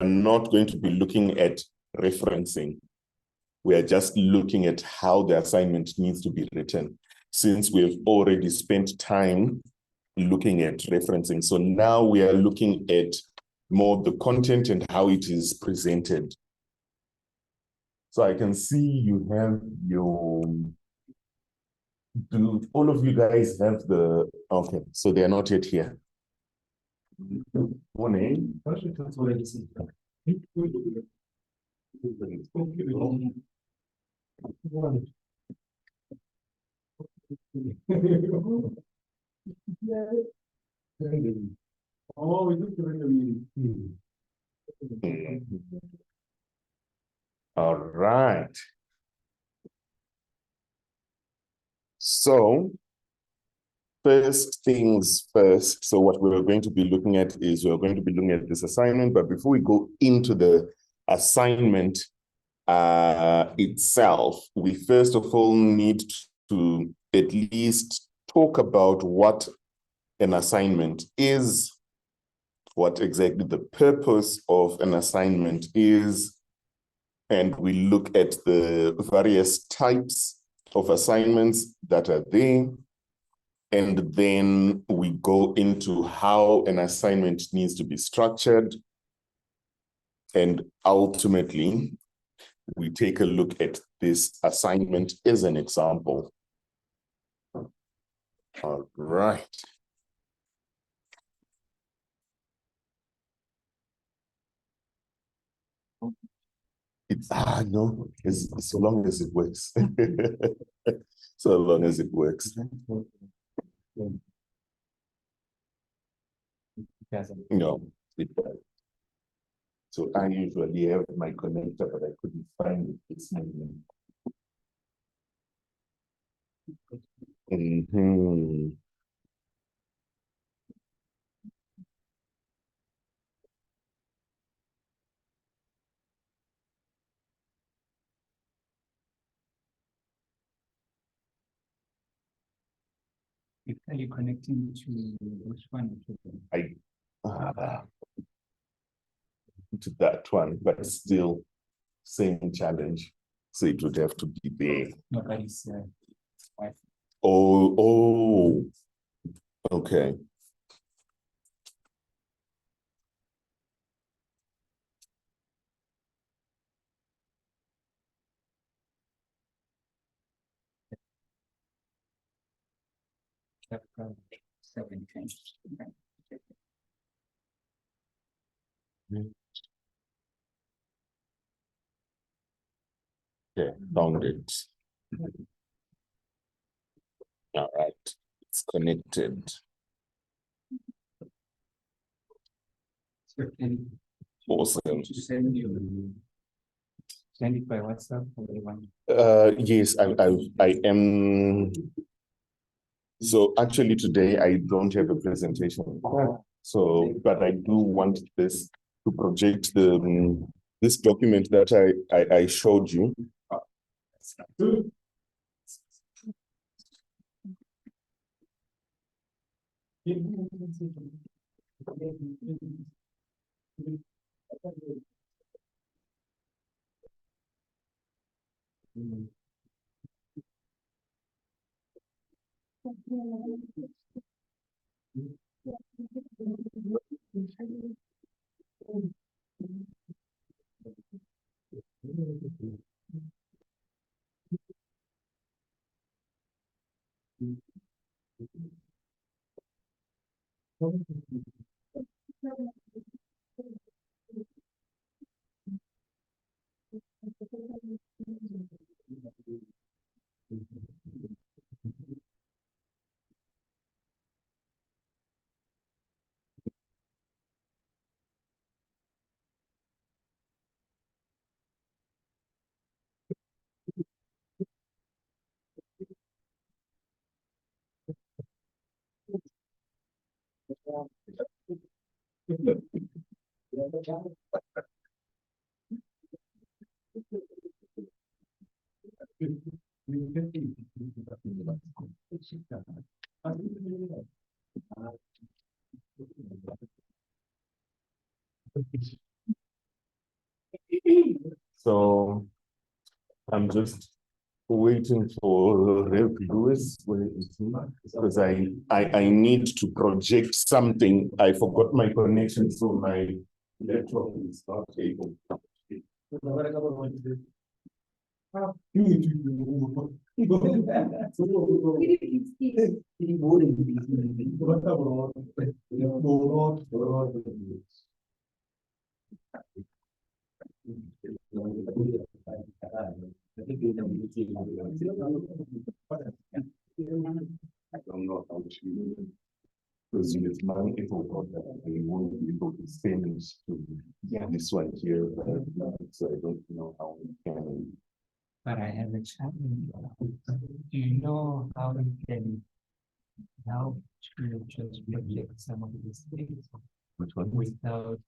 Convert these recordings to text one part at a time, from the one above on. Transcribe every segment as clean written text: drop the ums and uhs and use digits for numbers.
not going to be looking at referencing. We are just looking at how the assignment needs to be written, since we've already spent time looking at referencing. So now we are looking at more the content and how it is presented. So I can see you have your, do all of you guys have the, okay, so they are not yet here. Morning. All right. So first things first. So what we're going to be looking at is we're going to be looking at this assignment. But before we go into the assignment itself, we first of all need to at least talk about what an assignment is, what exactly the purpose of an assignment is, and we look at the various types of assignments that are there. And then we go into how an assignment needs to be structured. And ultimately, we take a look at this assignment as an example. All right. It's, no, so long as it works. So long as it works. No, it does. So I usually have my connector, but I couldn't find it this morning. Are you connecting to which one? To that one, but still same challenge. So it would have to be there. Nobody's wife. Oh, okay. Okay, found it. All right, it's connected. Awesome. Send it by WhatsApp or everyone? Yes, I am. So actually today I don't have a presentation. So, but I do want this to project the this document that I showed you. So I'm just waiting for Rev Lewis because I need to project something. I forgot my connection, so my laptop is not able. I don't know how to, because with my Apple product, I won't be able to finish to this one here, so I don't know how we can. But I have a challenge. Do you know how we can help to just project some of these things Which one? without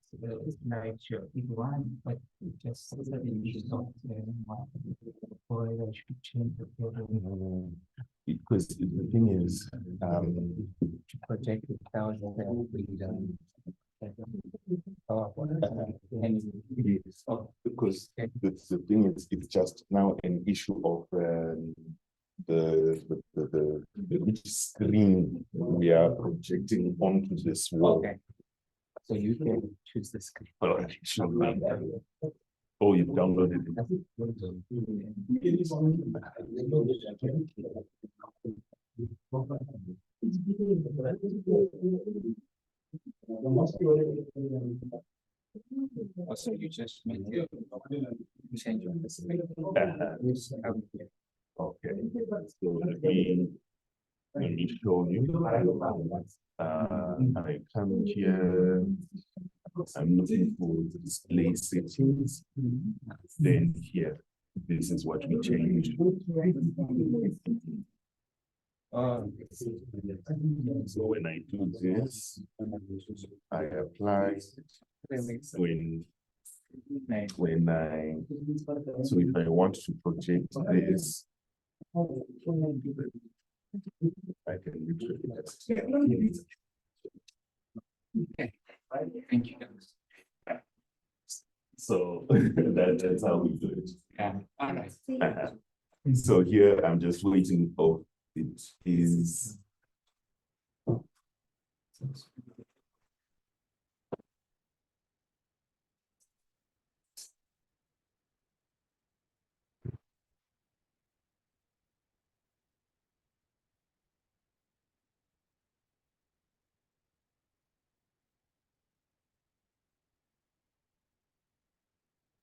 like your big one, but just suddenly you stop or I should change the program Because the thing is, to project it without yes, because the thing is, it's just now an issue of which screen we are projecting onto this wall. Okay. So you can choose the screen. Oh, you've downloaded it. Also, you just make your change on the screen. Okay. So let me show you. I come here. I'm looking for the display settings. Then here, this is what we changed. So when I do this, I apply when I, so if I want to project this, I can literally just. Okay. Thank you. So that's how we do it. Yeah. All right. So here I'm just waiting for it is.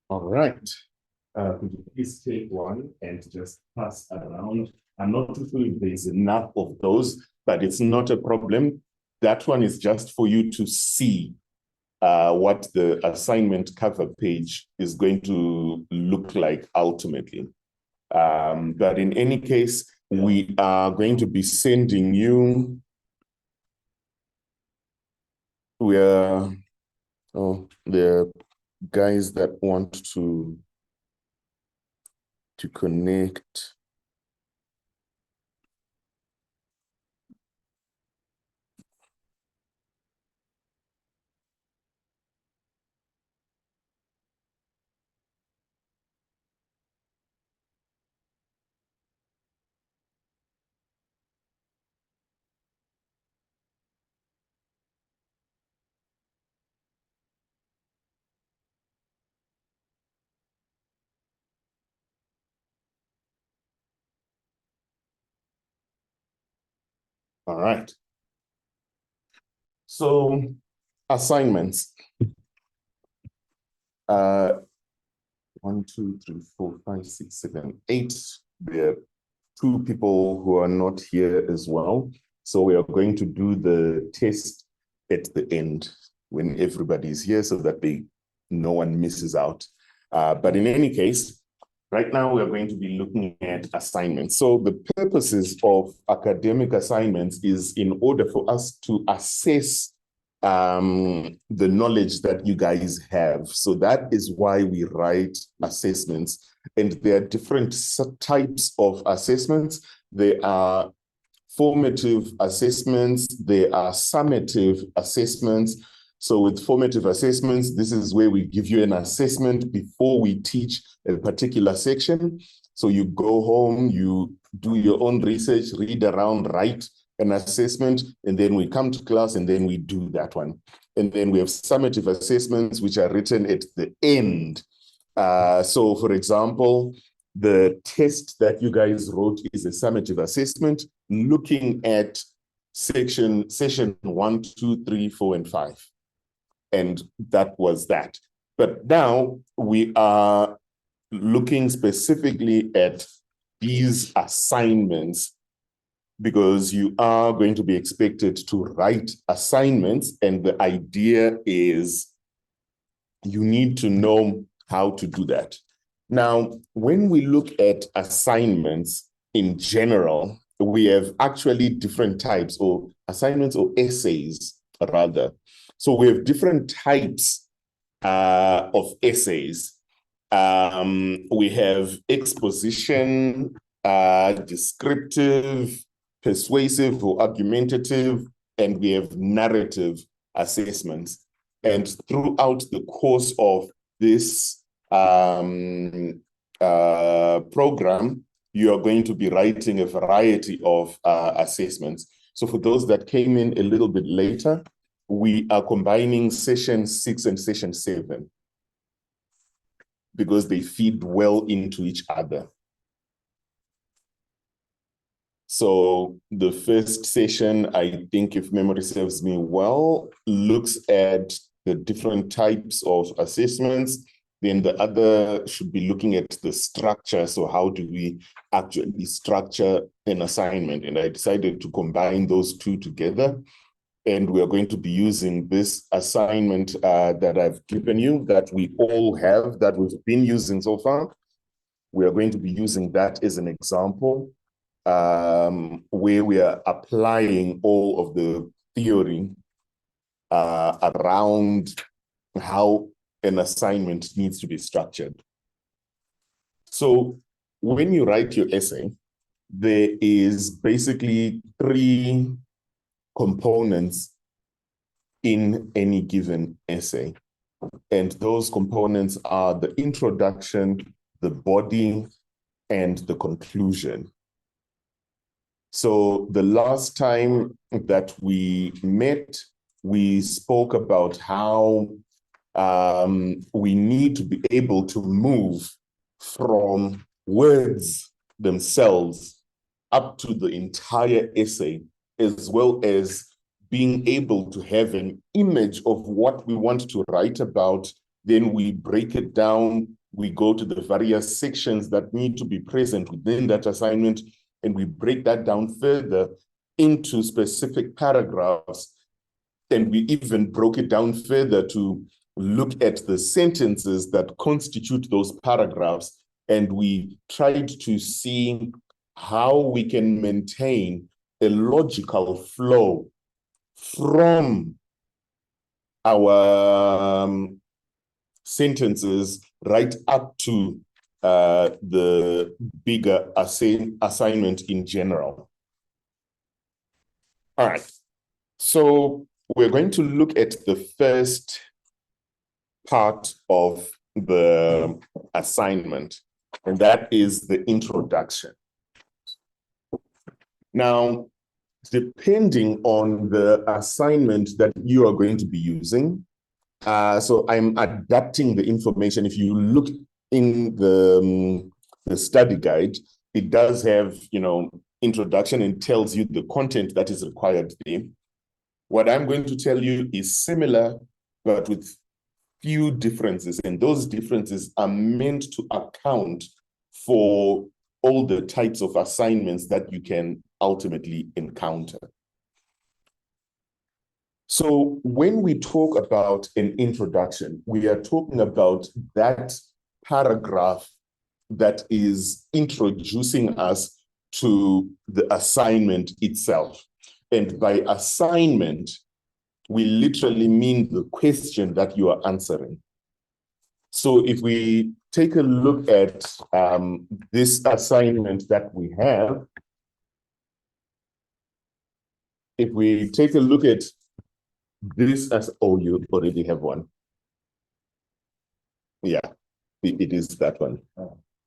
All right. Could you please take one and just pass around? I'm not too sure if there's enough of those, but it's not a problem. That one is just for you to see what the assignment cover page is going to look like ultimately. But in any case, we are going to be sending you. The guys that want to connect. All right. So assignments. 1, 2, 3, 4, 5, 6, 7, 8. There are 2 people who are not here as well. So we are going to do the test at the end when everybody's here so that no one misses out. But in any case, right now we are going to be looking at assignments. So the purposes of academic assignments is in order for us to assess the knowledge that you guys have. So that is why we write assessments. And there are different types of assessments. There are formative assessments, there are summative assessments, So with formative assessments, this is where we give you an assessment before we teach a particular section. So you go home, you do your own research, read around, write an assessment, and then we come to class and then we do that one. And then we have summative assessments, which are written at the end. So for example, the test that you guys wrote is a summative assessment looking at session 1, 2, 3, 4, and 5. And that was that. But now we are looking specifically at these assignments because you are going to be expected to write assignments. And the idea is you need to know how to do that. Now, when we look at assignments in general, we have actually different types, or assignments or essays rather. So we have different types of essays. We have exposition, descriptive, persuasive or argumentative, and we have narrative assessments. And throughout the course of this program, you are going to be writing a variety of assessments. So for those that came in a little bit later, we are combining session 6 and session 7 because they feed well into each other. So the first session, I think if memory serves me well, looks at the different types of assessments. Then the other should be looking at the structure. So how do we actually structure an assignment? And I decided to combine those two together. And we are going to be using this assignment that I've given you, that we all have, that we've been using so far. We are going to be using that as an example where we are applying all of the theory around how an assignment needs to be structured. So when you write your essay, there is basically 3 components in any given essay. And those components are the introduction, the body, and the conclusion. So the last time that we met, we spoke about how we need to be able to move from words themselves up to the entire essay, as well as being able to have an image of what we want to write about. Then we break it down. We go to the various sections that need to be present within that assignment, and we break that down further into specific paragraphs. And we even broke it down further to look at the sentences that constitute those paragraphs. And we tried to see how we can maintain a logical flow from our sentences right up to the bigger assignment in general. All right, so we're going to look at the first part of the assignment, and that is the introduction. Now, depending on the assignment that you are going to be using, so I'm adapting the information. If you look in the study guide, it does have, introduction and tells you the content that is required there. What I'm going to tell you is similar, but with few differences, and those differences are meant to account for all the types of assignments that you can ultimately encounter. So when we talk about an introduction, we are talking about that paragraph that is introducing us to the assignment itself. And by assignment, we literally mean the question that you are answering. So if we take a look at this assignment that we have, if we take a look at this as, oh, you already have one. Yeah, it is that one.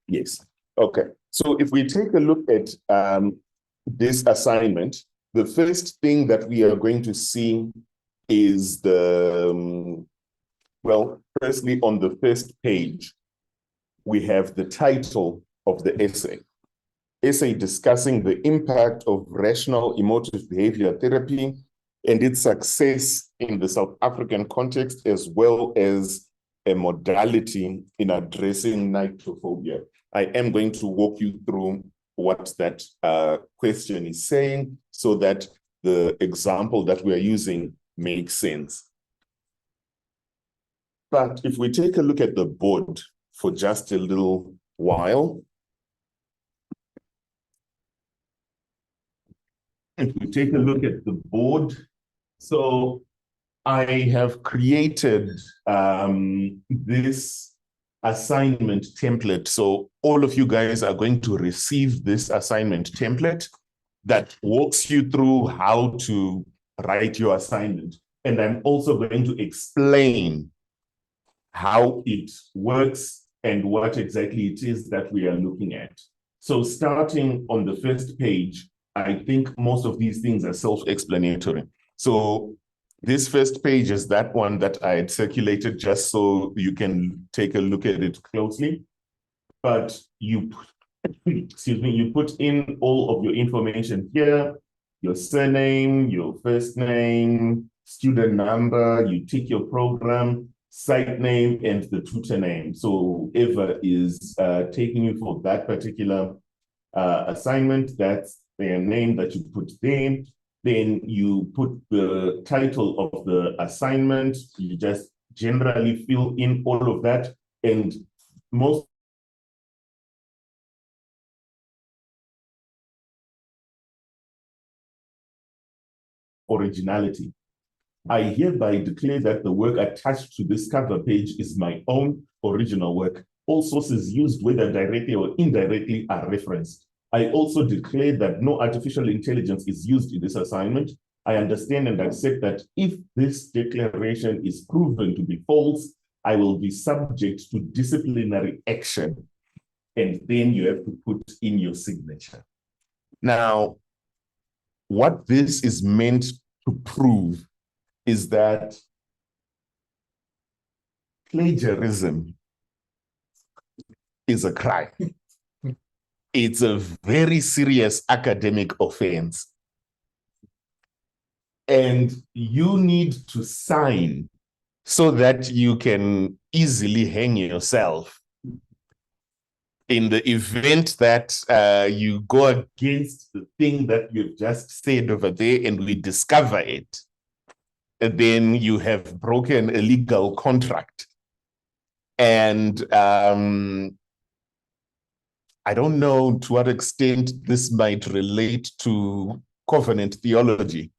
Yes. Okay. So if we take a look at this assignment, the first thing that we are going to see is the, well, firstly, on the first page, we have the title of the essay discussing the impact of rational emotive behavior therapy and its success in the South African context, as well as a modality in addressing nitrophobia. I am going to walk you through what that question is saying so that the example that we are using makes sense. But if we take a look at the board for just a little while, if we take a look at the board, so I have created this assignment template. So all of you guys are going to receive this assignment template that walks you through how to write your assignment. And I'm also going to explain how it works and what exactly it is that we are looking at. So starting on the first page, I think most of these things are self-explanatory. So this first page is that one that I had circulated just so you can take a look at it closely. But you, excuse me, you put in all of your information here, your surname, your first name, student number, you tick your program, site name, and the tutor name. So whoever is taking you for that particular assignment, that's their name that you put there. Then you put the title of the assignment. You just generally fill in all of that. And most originality. I hereby declare that the work attached to this cover page is my own original work. All sources used, whether directly or indirectly, are referenced. I also declare that no artificial intelligence is used in this assignment. I understand and accept that if this declaration is proven to be false, I will be subject to disciplinary action. And then you have to put in your signature. Now, what this is meant to prove is that plagiarism is a crime. It's a very serious academic offense. And you need to sign so that you can easily hang yourself in the event that you go against the thing that you've just said over there and we discover it. Then you have broken a legal contract. And I don't know to what extent this might relate to covenant theology,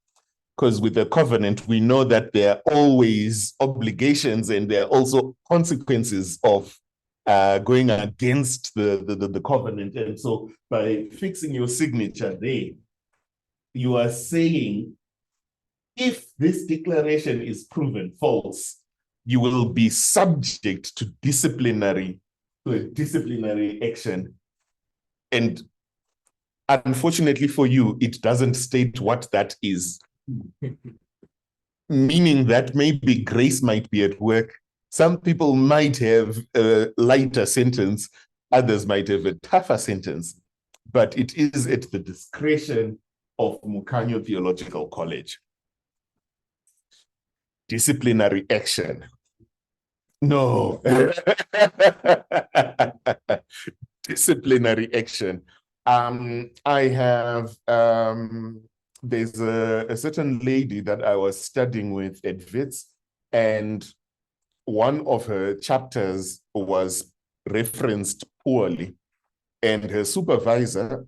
because with the covenant, we know that there are always obligations and there are also consequences of going against the covenant. And so by fixing your signature there, you are saying, if this declaration is proven false, you will be subject to disciplinary action. And unfortunately for you, it doesn't state what that is. Meaning that maybe grace might be at work. Some people might have a lighter sentence, others might have a tougher sentence, but it is at the discretion of Mukanyo Theological College. Disciplinary action. No. Disciplinary action. I have, there's a certain lady that I was studying with at Wits, and one of her chapters was referenced poorly, and her supervisor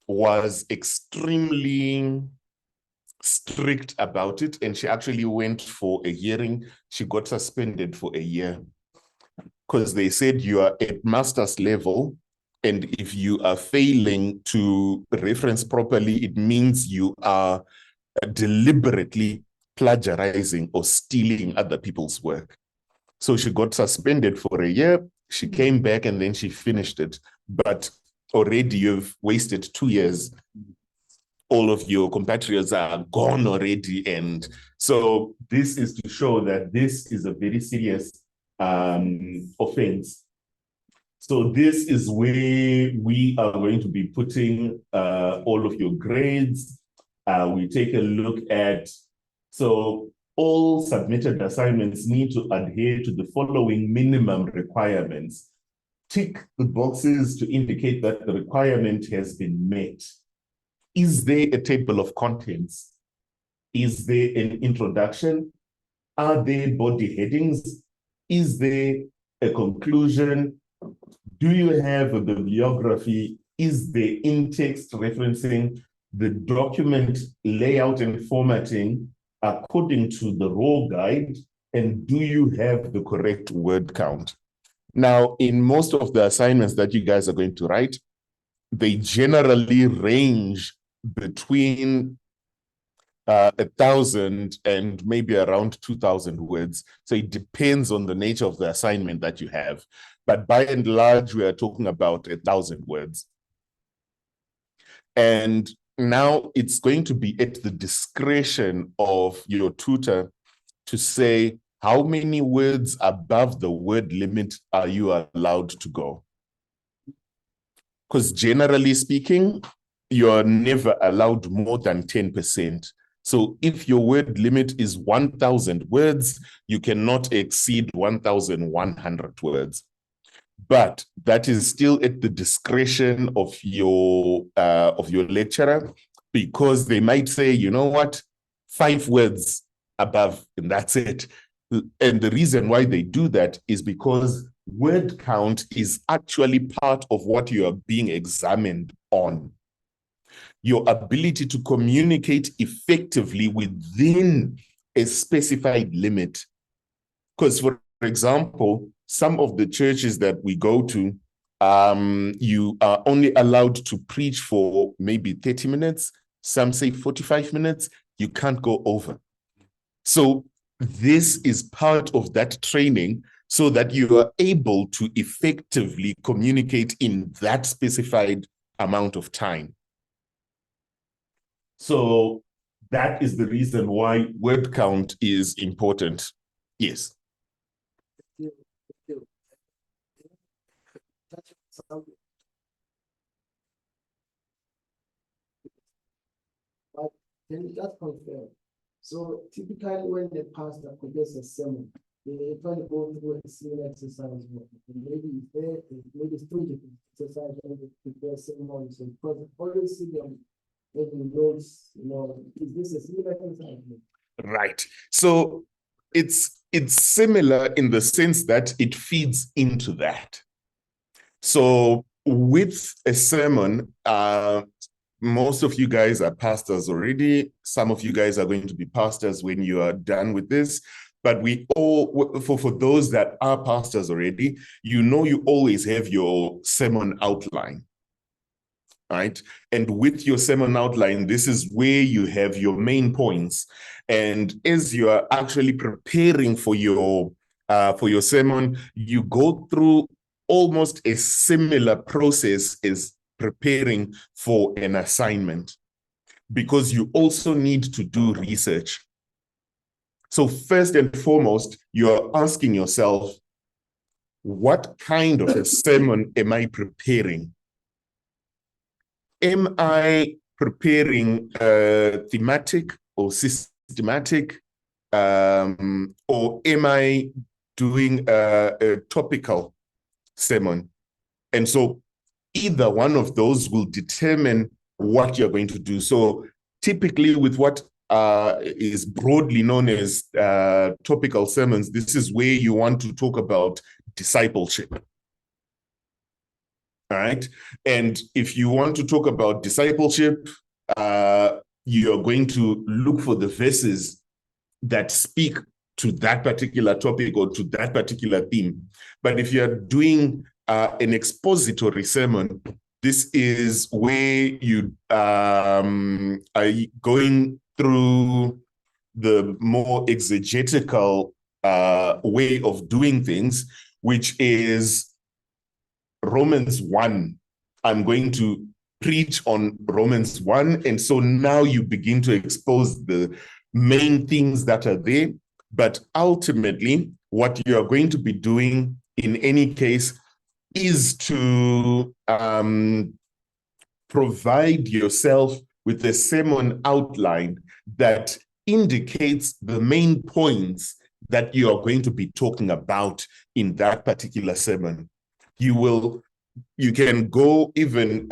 was extremely strict about it, and she actually went for a hearing. She got suspended for a year because they said you are at master's level, and if you are failing to reference properly, it means you are deliberately plagiarizing or stealing other people's work. So she got suspended for a year. She came back and then she finished it. But already you've wasted 2 years. All of your compatriots are gone already. And so this is to show that this is a very serious offense. So this is where we are going to be putting all of your grades. We take a look at, so all submitted assignments need to adhere to the following minimum requirements. Tick the boxes to indicate that the requirement has been met. Is there a table of contents? Is there an introduction? Are there body headings? Is there a conclusion? Do you have a bibliography? Is there in-text referencing? The document layout and formatting according to the raw guide? And do you have the correct word count? Now, in most of the assignments that you guys are going to write, they generally range between 1,000 and maybe around 2,000 words. So it depends on the nature of the assignment that you have. But by and large, we are talking about 1,000 words. And now it's going to be at the discretion of your tutor to say, how many words above the word limit are you allowed to go? Because generally speaking, you're never allowed more than 10%. So if your word limit is 1,000 words, you cannot exceed 1,100 words. But that is still at the discretion of your lecturer, because they might say, you know what, 5 words above, and that's it. And the reason why they do that is because word count is actually part of what you are being examined on. Your ability to communicate effectively within a specified limit. Because, for example, some of the churches that we go to, you are only allowed to preach for maybe 30 minutes. Some say 45 minutes. You can't go over. So this is part of that training so that you are able to effectively communicate in that specified amount of time. So that is the reason why word count is important. Yes. But can you just confirm? So typically when the pastor prepares a sermon, they try to go through a similar exercise. Maybe it's 2 different exercises when they prepare sermons. So because always see them making notes, is this a similar exercise? Right. So it's similar in the sense that it feeds into that. So with a sermon, most of you guys are pastors already. Some of you guys are going to be pastors when you are done with this. But we all, for those that are pastors already, you always have your sermon outline, right? And with your sermon outline, this is where you have your main points. And as you are actually preparing for your sermon, you go through almost a similar process as preparing for an assignment, because you also need to do research. So first and foremost, you're asking yourself, what kind of a sermon am I preparing? Am I preparing thematic or systematic, or am I doing a topical sermon? And so either one of those will determine what you're going to do. So typically with what is broadly known as topical sermons, this is where you want to talk about discipleship. All right. And if you want to talk about discipleship, you're going to look for the verses that speak to that particular topic or to that particular theme. But if you're doing an expository sermon, this is where you are going through the more exegetical way of doing things, which is Romans 1. I'm going to preach on Romans 1. And so now you begin to expose the main things that are there. But ultimately, what you are going to be doing in any case is to provide yourself with a sermon outline that indicates the main points that you are going to be talking about in that particular sermon. You can go even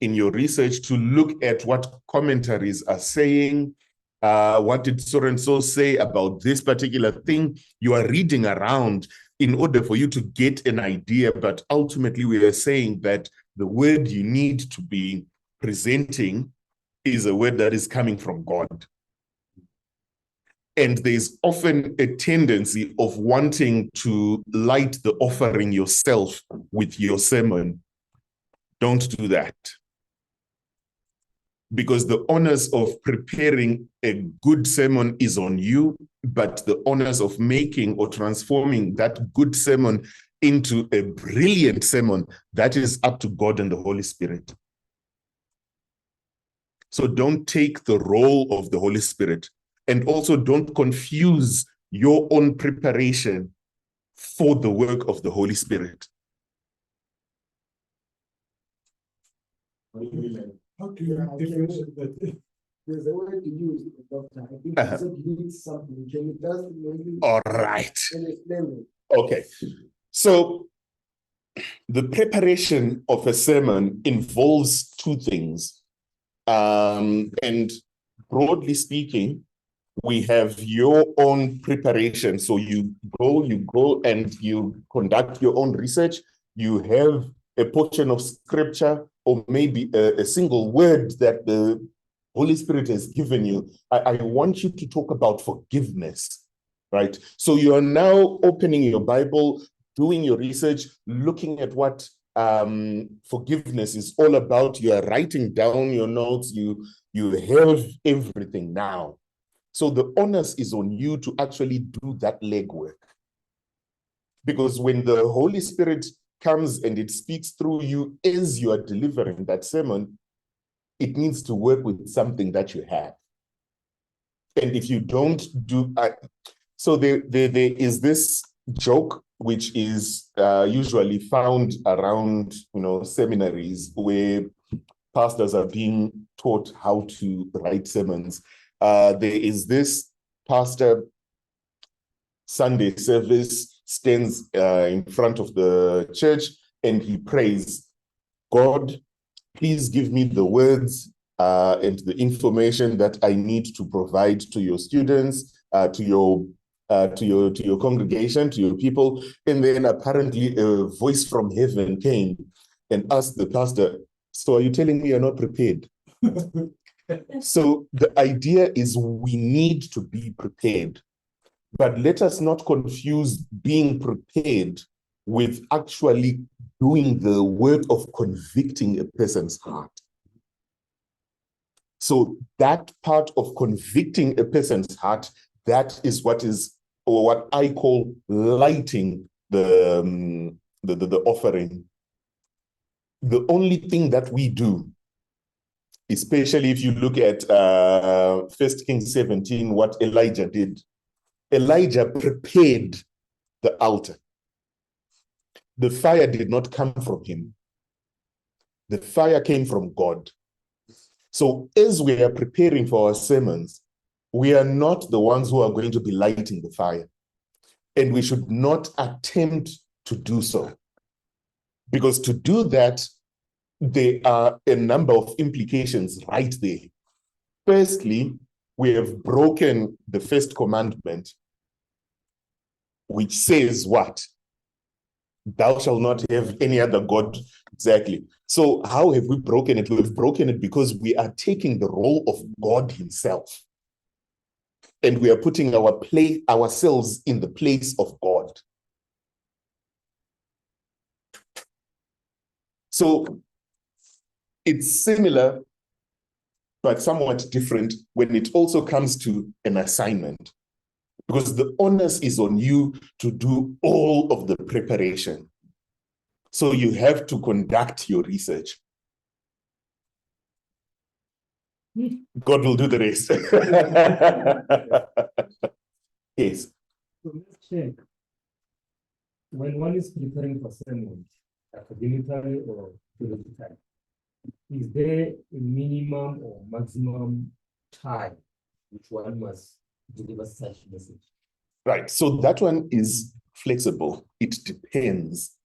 in your research to look at what commentaries are saying. What did so-and-so say about this particular thing? You are reading around in order for you to get an idea, but ultimately we are saying that the word you need to be presenting is a word that is coming from God. And there's often a tendency of wanting to light the offering yourself with your sermon. Don't do that. Because the honors of preparing a good sermon is on you, but the honors of making or transforming that good sermon into a brilliant sermon, that is up to God and the Holy Spirit. So don't take the role of the Holy Spirit. And also don't confuse your own preparation for the work of the Holy Spirit. How can you differentiate that? There's a word to use, doctor. I think you said you need something. Can you just maybe? All right. Explain Okay. So the preparation of a sermon involves two things. And broadly speaking, we have your own preparation. So you go and you conduct your own research. You have a portion of scripture or maybe a single word that the Holy Spirit has given you. I want you to talk about forgiveness, right? So you are now opening your Bible, doing your research, looking at what forgiveness is all about. You are writing down your notes. You have everything now. So the onus is on you to actually do that legwork. Because when the Holy Spirit comes and it speaks through you as you are delivering that sermon, it needs to work with something that you have. And if you don't do, so there is this joke which is usually found around, seminaries where pastors are being taught how to write sermons. There is this pastor, Sunday service, stands in front of the church and he prays, God, please give me the words and the information that I need to provide to your students, to your congregation, to your people. And then apparently a voice from heaven came and asked the pastor, so are you telling me you're not prepared? So the idea is we need to be prepared, but let us not confuse being prepared with actually doing the work of convicting a person's heart. So that part of convicting a person's heart, that is what I call lighting the offering. The only thing that we do, especially if you look at 1 Kings 17, what Elijah did. Elijah prepared the altar. The fire did not come from him. The fire came from God. So as we are preparing for our sermons, we are not the ones who are going to be lighting the fire. And we should not attempt to do so. Because to do that, there are a number of implications right there. Firstly, we have broken the first commandment, which says what? Thou shalt not have any other God. Exactly. So how have we broken it? We've broken it because we are taking the role of God himself. And we are putting ourselves in the place of God. So it's similar but somewhat different when it also comes to an assignment, because the onus is on you to do all of the preparation. So you have to conduct your research. God will do the rest. Yes. So let's check. When one is preparing for sermon, academically or theoretically, is there a minimum or maximum time which one must deliver such message? Right. So that one is flexible. It depends.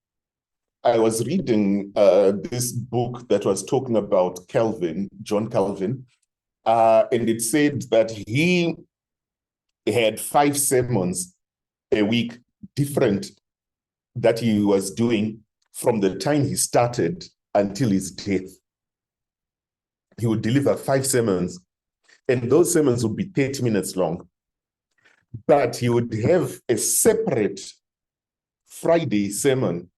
I was reading this book that was talking about Calvin, John Calvin, and it said that he had 5 sermons a week, different, that he was doing from the time he started until his death. He would deliver 5 sermons, and those sermons would be 30 minutes long. But he would have a separate Friday sermon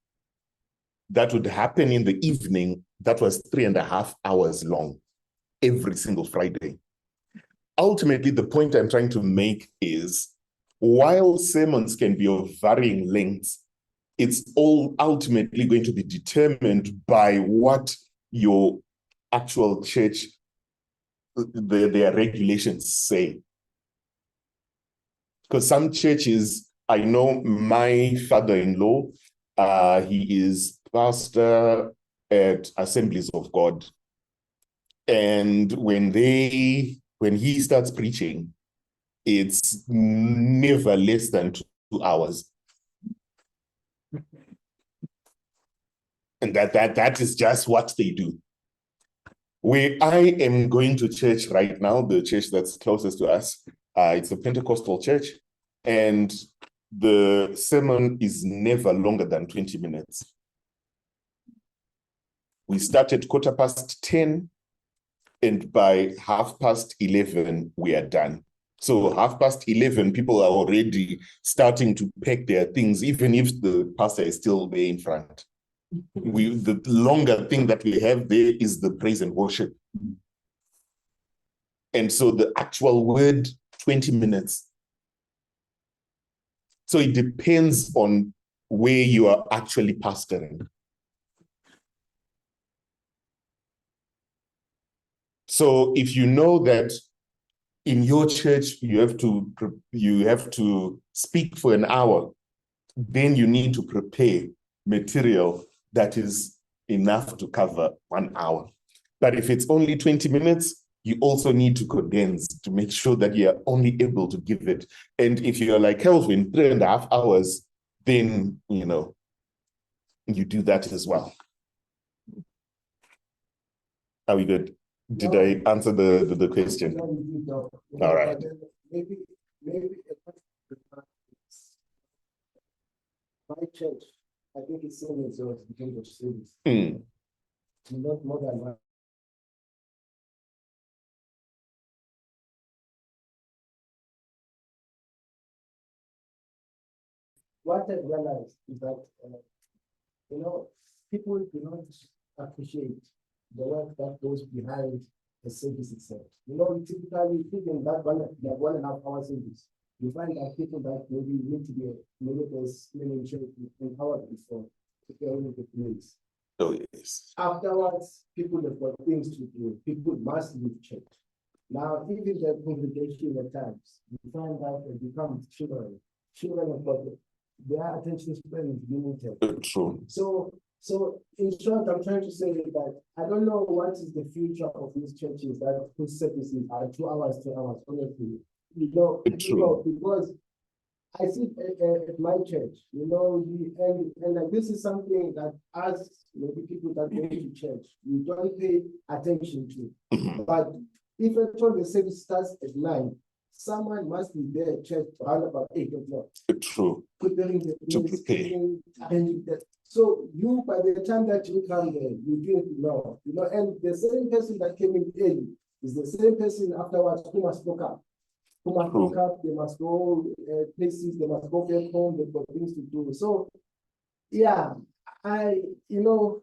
that would happen in the evening that was 3.5 hours long every single Friday. Ultimately, the point I'm trying to make is, while sermons can be of varying lengths, it's all ultimately going to be determined by what your actual church, their regulations say. Because some churches, I know my father-in-law, he is pastor at Assemblies of God. And when he starts preaching, it's never less than 2 hours. And that is just what they do. Where I am going to church right now, the church that's closest to us, it's a Pentecostal church, and the sermon is never longer than 20 minutes. We start at 10:15, and by 11:30, we are done. So 11:30, people are already starting to pack their things, even if the pastor is still there in front. The longer thing that we have there is the praise and worship. And so the actual word, 20 minutes. So it depends on where you are actually pastoring. So if you know that in your church you have to speak for an hour, then you need to prepare material that is enough to cover 1 hour. But if it's only 20 minutes, you also need to condense to make sure that you're only able to give it. And if you're like Kelvin, 3.5 hours, then, you do that as well. Are we good? Did I answer the question? All right. Maybe my church, I think it's same as yours in terms of service. Not more than one. What I realized is that, people do not appreciate the work that goes behind the service itself. Typically, even that 1.5 hour service, you find that people that maybe need to be an hour before preparing the place. Oh, yes. Afterwards, people have got things to do. People must leave church. Now, even the congregation at times, you find that they become children. Children have got their attention span is limited. True. So in short, I'm trying to say that I don't know what is the future of these churches that whose services are 2 hours, 3 hours, honestly. True. Because I see at my church, and like this is something that as maybe people that go to church, you don't pay attention to. But if at all the service starts at 9, someone must be there at church around about 8 o'clock. True. Preparing the prepare. So you, by the time that you come there, you didn't know, and the same person that came in early is the same person afterwards who must look up. Who must look up, they must go places, they must go back home, they've got things to do. So, yeah, I think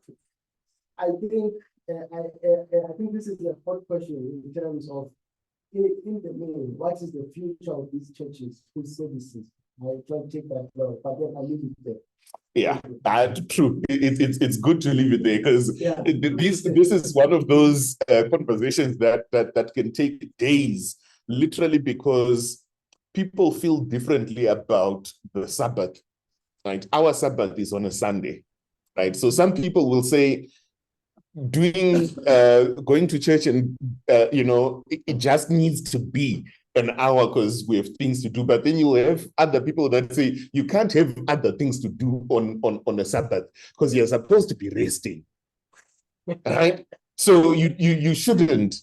I think this is a hot question in terms of, in the main, what is the future of these churches food services? I try to take that well, but then I leave it there. Yeah, true. It's good to leave it there because Yeah. this is one of those conversations that can take days, literally, because people feel differently about the Sabbath, right? Our Sabbath is on a Sunday, right? So some people will say going to church and it just needs to be an hour because we have things to do. But then you have other people that say you can't have other things to do on a Sabbath because you're supposed to be resting, right? So you shouldn't.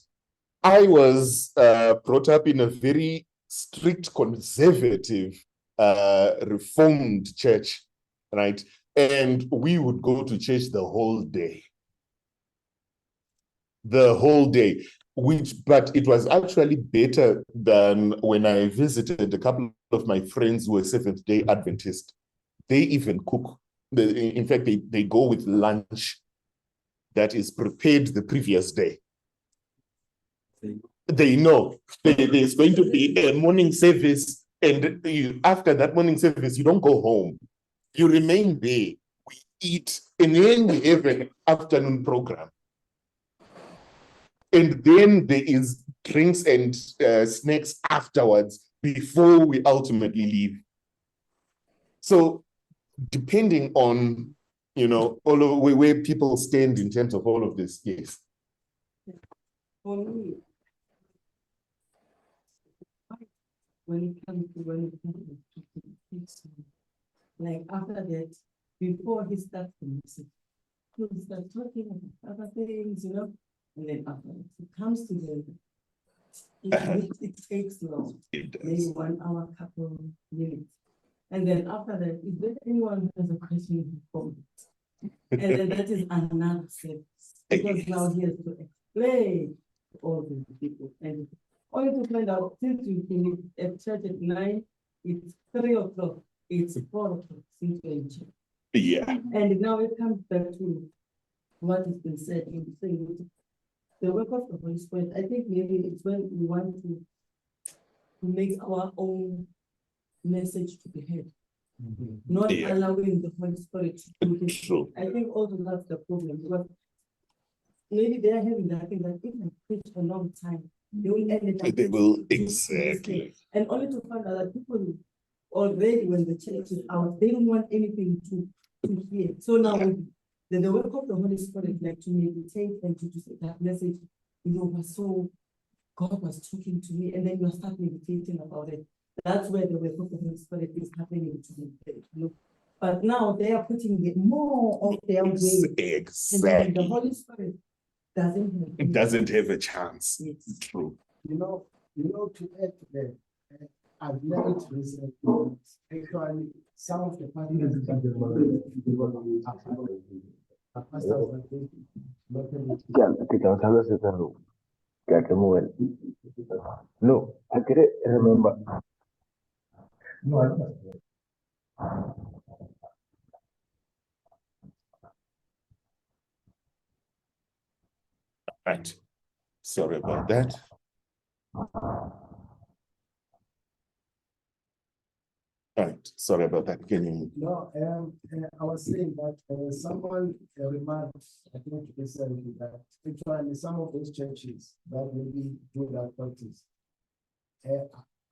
I was brought up in a very strict, conservative, reformed church, right? And we would go to church the whole day. But it was actually better than when I visited a couple of my friends who were Seventh-day Adventists. They even cook. In fact, they go with lunch that is prepared the previous day. They know there's going to be a morning service, and after that morning service, you don't go home. You remain there. We eat, and then we have an afternoon program. And then there is drinks and snacks afterwards before we ultimately leave. So depending on, all of where people stand in terms of all of this, yes. For me, when it comes to like after that, before he starts the message, he'll start talking about other things, and then after it comes to them, it takes long. It does. Maybe 1 hour, couple minutes. And then after that, is there anyone who has a question before? And then that is another service. Because now he has to explain to all these people. And only to find out, since we finish at church at 9, it's 3 o'clock, it's 4 o'clock, since we're in church. Yeah. And now it comes back to what has been said in the work of the Holy Spirit. I think maybe it's when we want to make our own message to be heard, not allowing the Holy Spirit to do this. True. I think also that's the problem, because maybe they are having that thing that if I preach a long time, they will end it. They will, exactly. And only to find out that people already, when the church is out, they don't want anything to hear. So now the work of the Holy Spirit, like to meditate and to say that message, so God was talking to me, and then you start meditating about it. That's where the work of the Holy Spirit is happening to me. But now they are putting it more of their way. Exactly. And the Holy Spirit doesn't have a chance. Yes. True. To add to that, I've learned recently, actually, some of the pastors No, I couldn't remember. No, Right. Sorry about that. Right. Sorry about that. Can you? No, I was saying that someone remarked, I think recently, that actually some of those churches that maybe do that practice,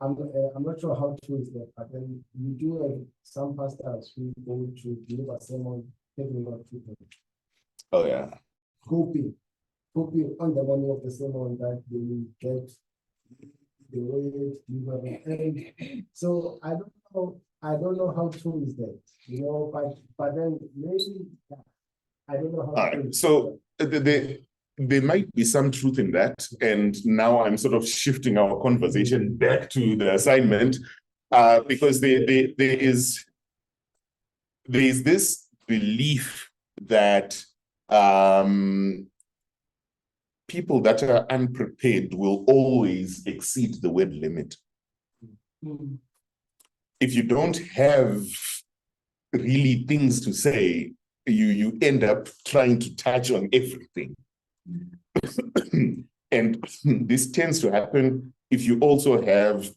I'm not sure how true is that, but then you do have some pastors who go to deliver sermon, taking out people. Oh yeah. Hoping on the morning of the sermon that they will get the word delivered. And so I don't know how true is that, but then maybe I don't know how. All right. So there might be some truth in that, and now I'm sort of shifting our conversation back to the assignment, because there is this belief that people that are unprepared will always exceed the word limit. Mm. If you don't have really things to say, you end up trying to touch on everything. And this tends to happen if you also have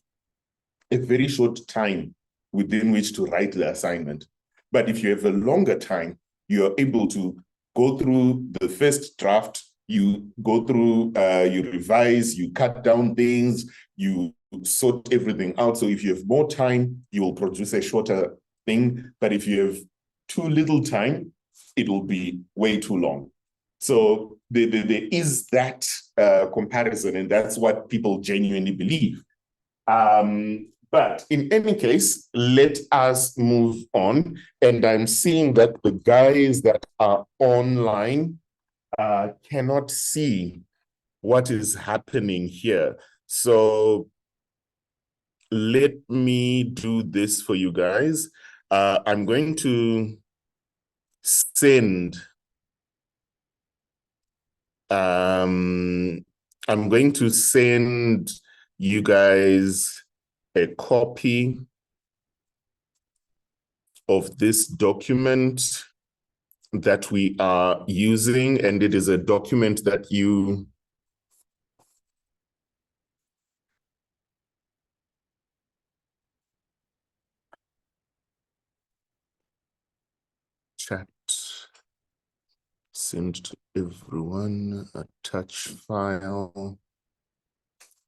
a very short time within which to write the assignment. But if you have a longer time, you're able to go through the first draft, you go through, you revise, you cut down things, you sort everything out. So if you have more time, you will produce a shorter thing. But if you have too little time, it will be way too long. So there is that comparison, and that's what people genuinely believe. But in any case, let us move on. And I'm seeing that the guys that are online cannot see what is happening here. So let me do this for you guys. I'm going to send you guys a copy of this document that we are using, and it is a document that you chat, send to everyone, attach file,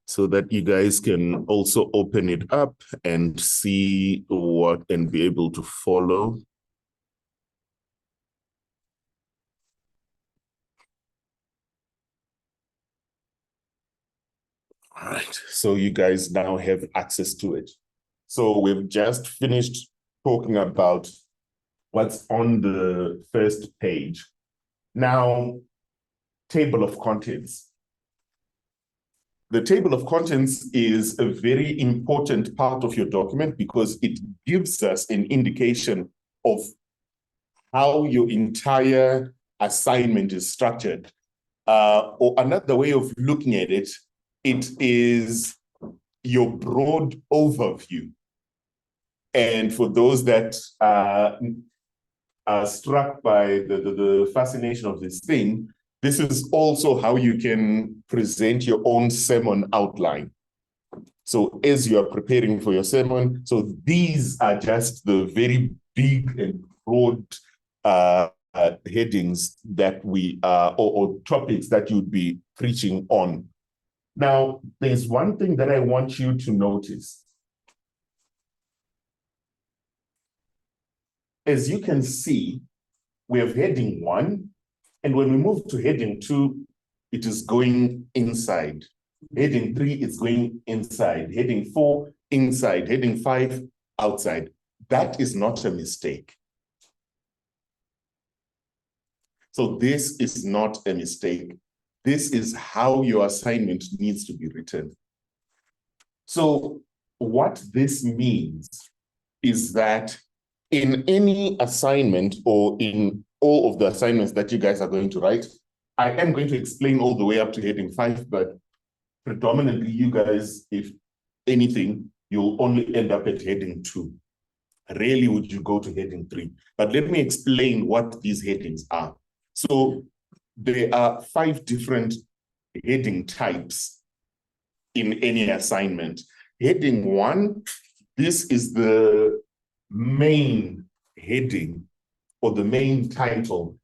so that you guys can also open it up and see what and be able to follow. All right, so you guys now have access to it. So we've just finished talking about what's on the first page. Now, table of contents. The table of contents is a very important part of your document because it gives us an indication of how your entire assignment is structured. Or another way of looking at it, it is your broad overview. And for those that are struck by the fascination of this thing, this is also how you can present your own sermon outline. So as you are preparing for your sermon, so these are just the very big and broad headings that we or topics that you'd be preaching on. Now, there's one thing that I want you to notice. As you can see, we have heading 1, and when we move to heading 2, it is going inside. Heading 3 is going inside. Heading 4, inside. Heading 5, outside. That is not a mistake. So this is not a mistake. This is how your assignment needs to be written. So what this means is that in any assignment or in all of the assignments that you guys are going to write, I am going to explain all the way up to heading 5, but predominantly you guys, if anything, you'll only end up at heading 2. Rarely would you go to heading 3. But let me explain what these headings are. So there are 5 different heading types in any assignment. Heading 1, this is the main heading or the main title.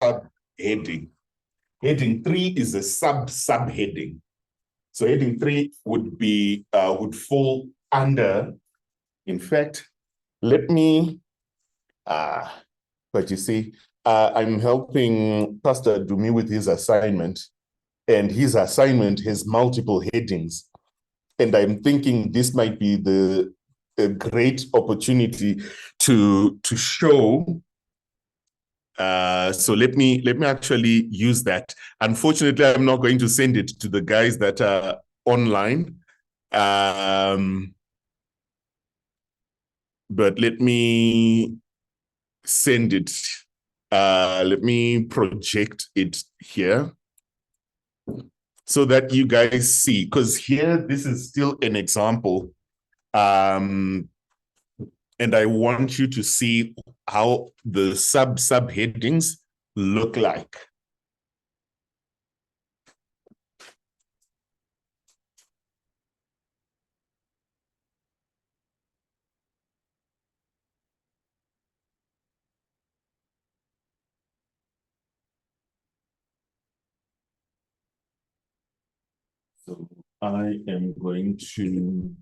Subheading. Heading 3 is a subheading. So heading 3 would be would fall under. In fact, let me. But you see, I'm helping Pastor Dumi with his assignment, and his assignment has multiple headings, and I'm thinking this might be a great opportunity to show. So let me actually use that. Unfortunately, I'm not going to send it to the guys that are online. But let me send it. Let me project it here so that you guys see, because here, this is still an example. And I want you to see how the subheadings look like. So I am going to,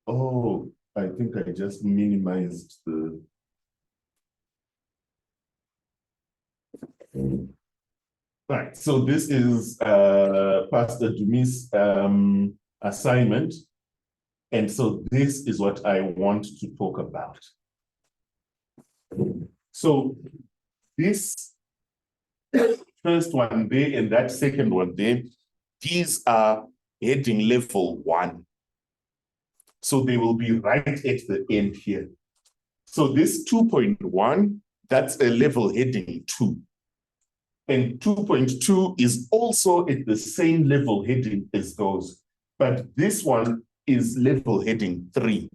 oh, I think I just minimized the, right. So this is Pastor Jumi's assignment. And so this is what I want to talk about. So this first one there and that second one there, these are heading level 1. So they will be right at the end here. So this 2.1, that's a level heading 2. And 2.2 is also at the same level heading as those. But this one is level heading 3.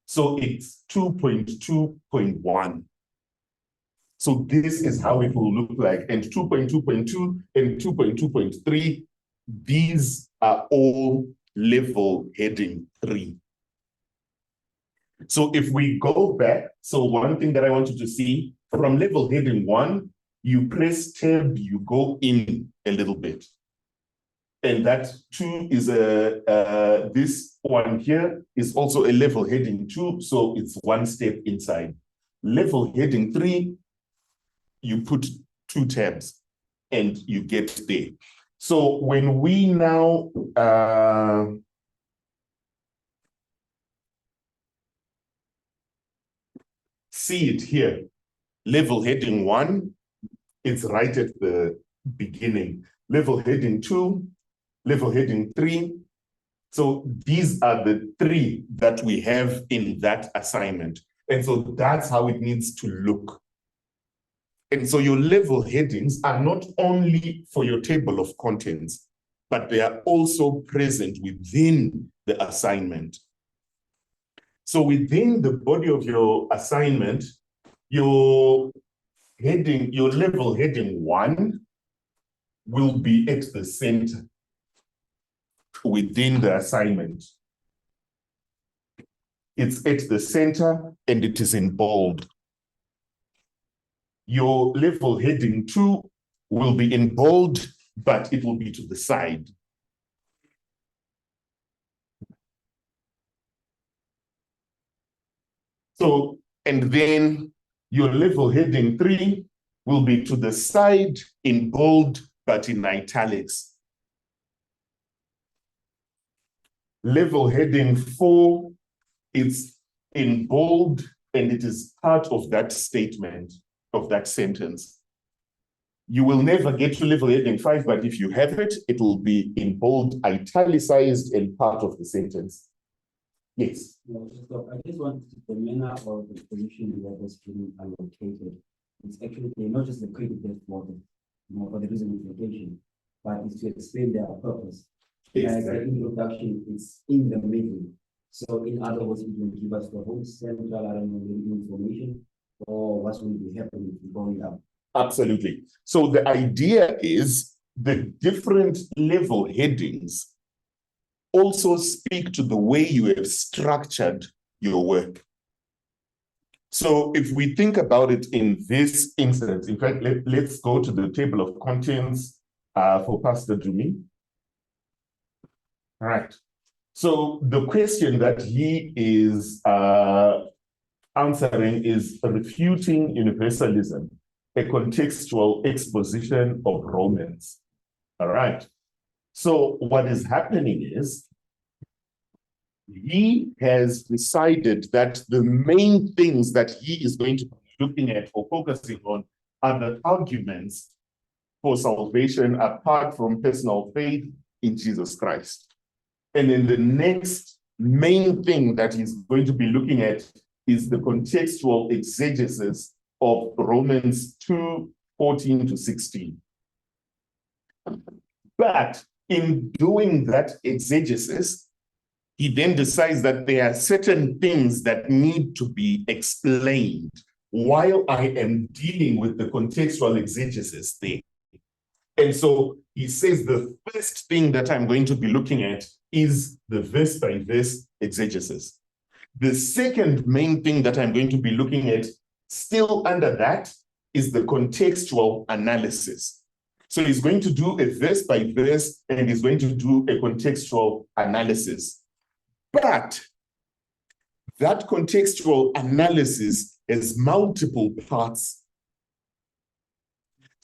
So it's 2.2.1. So this is how it will look like. And 2.2.2 and 2.2.3, these are all level heading 3. So if we go back, so one thing that I want you to see, from level heading 1, you press tab, you go in a little bit. And that 2 is this one here is also a level heading 2, so it's one step inside. Level heading 3, you put 2 tabs and you get there. So when we now see it here, level heading 1, it's right at the beginning. Level heading 2, level heading 3. So these are the 3 that we have in that assignment. And so that's how it needs to look. And so your level headings are not only for your table of contents, but they are also present within the assignment. So within the body of your assignment, your heading, your level heading 1 will be at the center within the assignment. It's at the center and it is in bold. Your level heading 2 will be in bold, but it will be to the side. So, and then your level heading 3 will be to the side in bold, but in italics. Level heading 4, it's in bold and it is part of that statement, of that sentence. You will never get to level heading 5, but if you have it, it will be in bold, italicized, and part of the sentence. Yes. So I just want the manner of the position where this being allocated. It's actually not just the creative depth model, for the reason of location, but it's to explain their purpose. Exactly. As the introduction is in the middle. So in other words, it will give us the whole central information or what's going to be happening going up. Absolutely. So the idea is the different level headings also speak to the way you have structured your work. So if we think about it in this instance, in fact, let's go to the table of contents for Pastor Jumi. All right. So the question that he is answering is refuting universalism, a contextual exposition of Romans. All right. So what is happening is he has decided that the main things that he is going to be looking at or focusing on are the arguments for salvation apart from personal faith in Jesus Christ. And then the next main thing that he's going to be looking at is the contextual exegesis of Romans 2:14 to 16. But in doing that exegesis, he then decides that there are certain things that need to be explained while I am dealing with the contextual exegesis thing. And so he says the first thing that I'm going to be looking at is the verse-by-verse exegesis. The second main thing that I'm going to be looking at, still under that, is the contextual analysis. So he's going to do a verse-by-verse and he's going to do a contextual analysis. But that contextual analysis has multiple parts.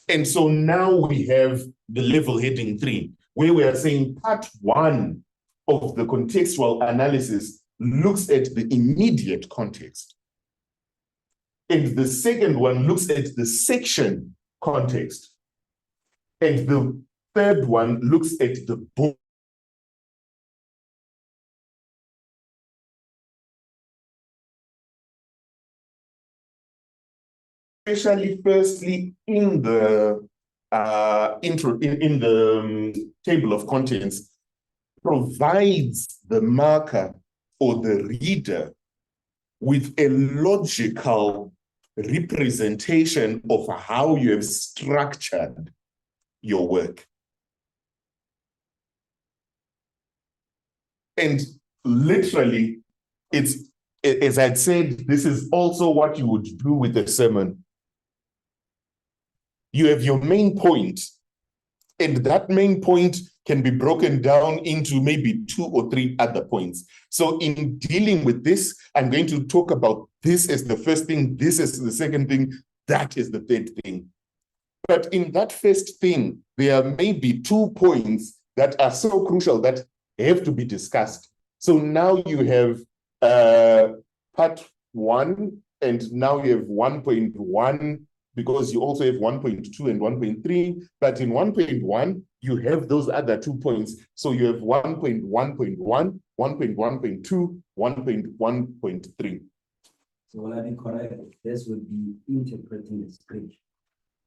And so now we have the level heading 3, where we are saying part 1 of the contextual analysis looks at the immediate context. And the second one looks at the section context. And the third one looks at the book. Especially firstly in the table of contents, provides the marker or the reader with a logical representation of how you have structured your work. And literally, it's, as I'd said, this is also what you would do with a sermon. You have your main point, and that main point can be broken down into maybe 2 or 3 other points. So in dealing with this, I'm going to talk about this as the first thing, this is the second thing, that is the third thing. But in that first thing, there may be 2 points that are so crucial that have to be discussed. So now you have part 1, and now you have 1.1, because you also have 1.2 and 1.3, but in 1.1, you have those other 2 points. So you have 1.1.1, 1.1.2, 1.1.3. So will I be correct? This would be interpreting the scripture.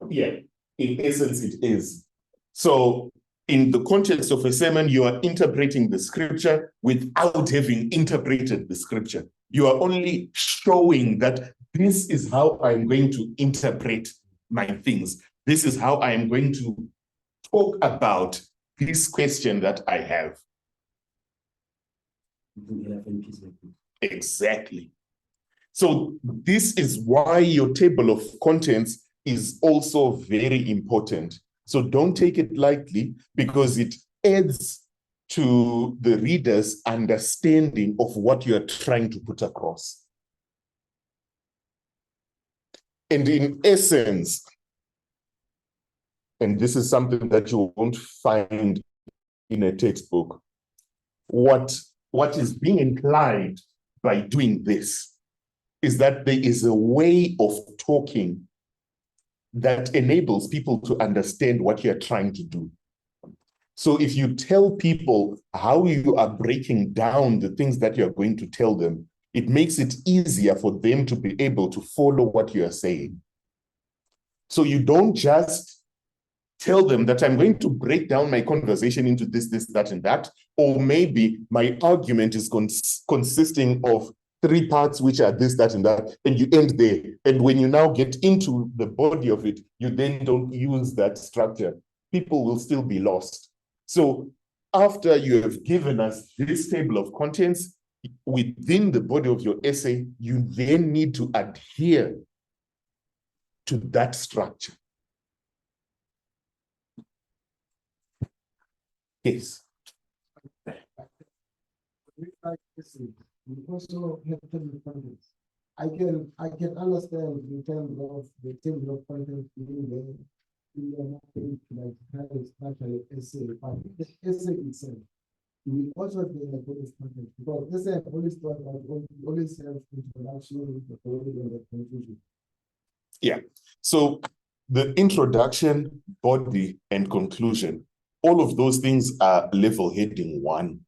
Yeah, in essence it is. So in the context of a sermon, you are interpreting the scripture without having interpreted the scripture. You are only showing that this is how I'm going to interpret my things. This is how I am going to talk about this question that I have. Exactly. So this is why your table of contents is also very important. So don't take it lightly, because it adds to the reader's understanding of what you're trying to put across. And in essence, and this is something that you won't find in a textbook, what is being implied by doing this is that there is a way of talking that enables people to understand what you're trying to do. So if you tell people how you are breaking down the things that you're going to tell them, it makes it easier for them to be able to follow what you are saying. So you don't just tell them that I'm going to break down my conversation into this, that, and that, or maybe my argument is consisting of 3 parts, which are this, that, and that, and you end there. And when you now get into the body of it, you then don't use that structure. People will still be lost. So after you have given us this table of contents, within the body of your essay, you then need to adhere to that structure. Yes. Also, I can understand in terms of the table of contents being like actually essay, but the essay itself, we also have the body of content, because essay I've always thought about always have introduction, the body, and the conclusion. Yeah. So the introduction, body, and conclusion, all of those things are level heading 1.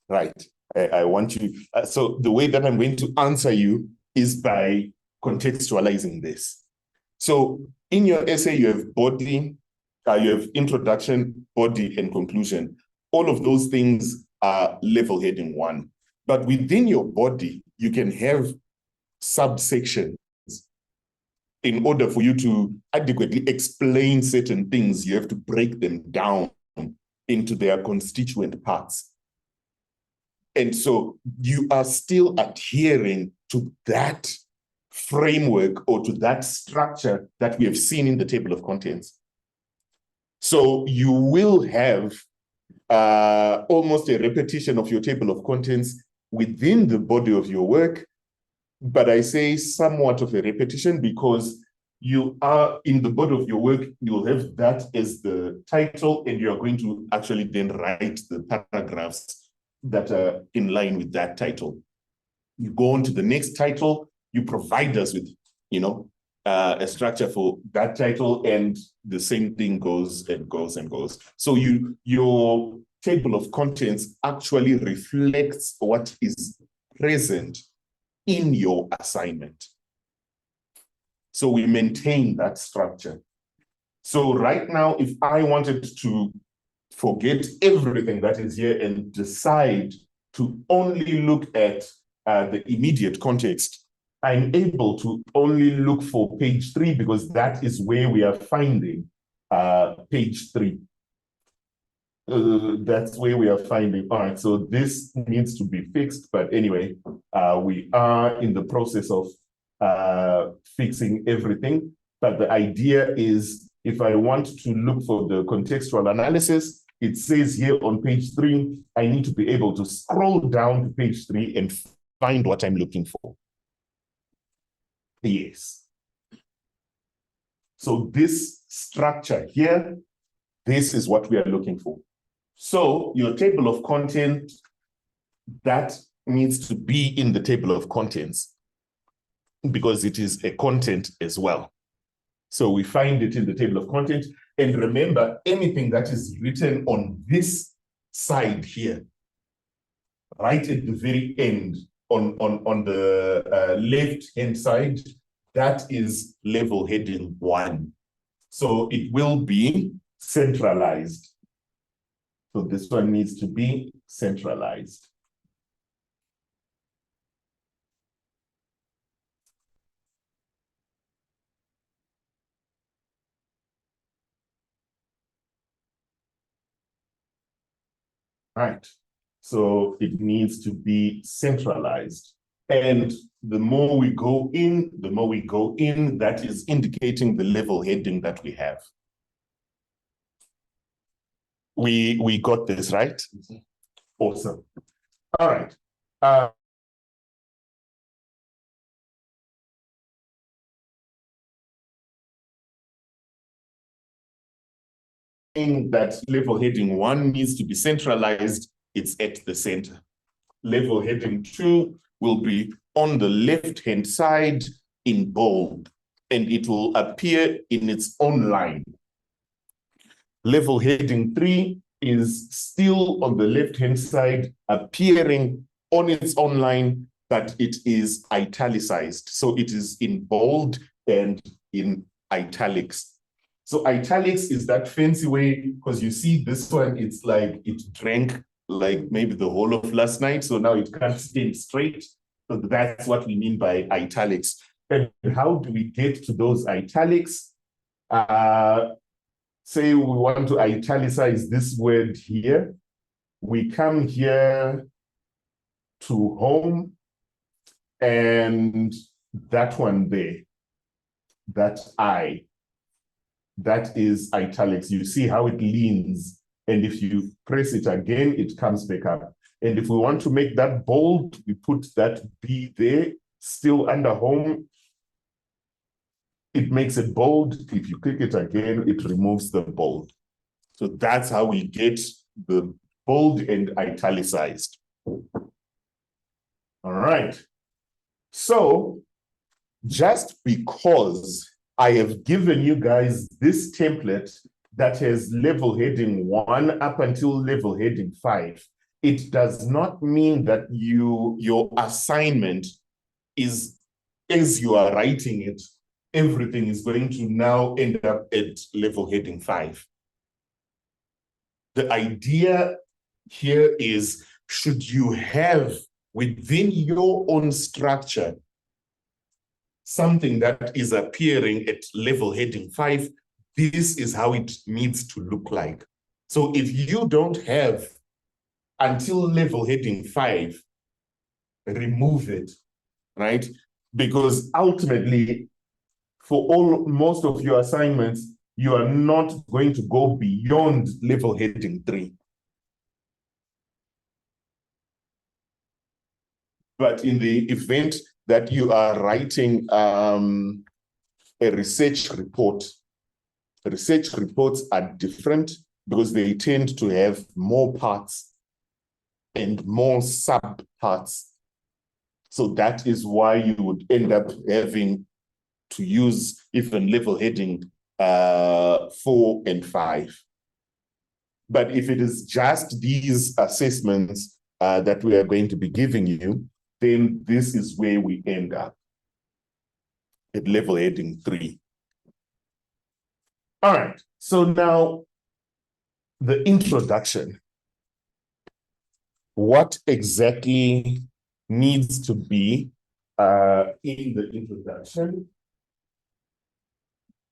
Right. I want you. So the way that I'm going to answer you is by contextualizing this. So in your essay, you have body, you have introduction, body, and conclusion. All of those things level heading 1. But within your body, you can have subsections. In order for you to adequately explain certain things, you have to break them down into their constituent parts. And so you are still adhering to that framework or to that structure that we have seen in the table of contents. So you will have almost a repetition of your table of contents within the body of your work, but I say somewhat of a repetition because you are in the body of your work, you'll have that as the title, and you are going to actually then write the paragraphs that are in line with that title. You go on to the next title, you provide us with, a structure for that title, and the same thing goes and goes and goes. So your table of contents actually reflects what is present in your assignment. So we maintain that structure. So right now, if I wanted to forget everything that is here and decide to only look at the immediate context, I'm able to only look for page 3 because that is where we are finding page 3. That's where we are finding. All right, so this needs to be fixed, but anyway, we are in the process of fixing everything. But the idea is, if I want to look for the contextual analysis, it says here on page 3, I need to be able to scroll down to page 3 and find what I'm looking for. Yes. So this structure here, this is what we are looking for. So your table of content, that needs to be in the table of contents because it is a content as well. So we find it in the table of content. And remember, anything that is written on this side here, right at the very end, on the left-hand side, that is level heading 1. So it will be centralized. So this one needs to be centralized. Right. So it needs to be centralized. And the more we go in, that is indicating the level heading that we have. We got this, right? Awesome. All right. That level heading 1 needs to be centralized, it's at the center. Level heading 2 will be on the left-hand side in bold, and it will appear in its own line. Level heading 3 is still on the left-hand side, appearing on its own line, but it is italicized. So it is in bold and in italics. So italics is that fancy way, because you see this one, it's like it drank like maybe the whole of last night, so now it can't stand straight. So that's what we mean by italics. And how do we get to those italics? Say we want to italicize this word here. We come here to home, and that one there, that I, that is italics. You see how it leans, and if you press it again, it comes back up. And if we want to make that bold, we put that B there, still under home. It makes it bold. If you click it again, it removes the bold. So that's how we get the bold and italicized. All right. So just because I have given you guys this template that has level heading 1 up until level heading 5, it does not mean that your assignment is, as you are writing it, everything is going to now end up at level heading 5. The idea here is should you have within your own structure something that is appearing at level heading 5, this is how it needs to look like. So if you don't have until level heading 5, remove it, right? Because ultimately, for most of your assignments, you are not going to go beyond level heading 3. But in the event that you are writing a research report, research reports are different because they tend to have more parts and more sub-parts. So that is why you would end up having to use even level heading 4 and 5. But if it is just these assessments that we are going to be giving you, then this is where we end up at level heading 3. All right, so now the introduction. What exactly needs to be in the introduction?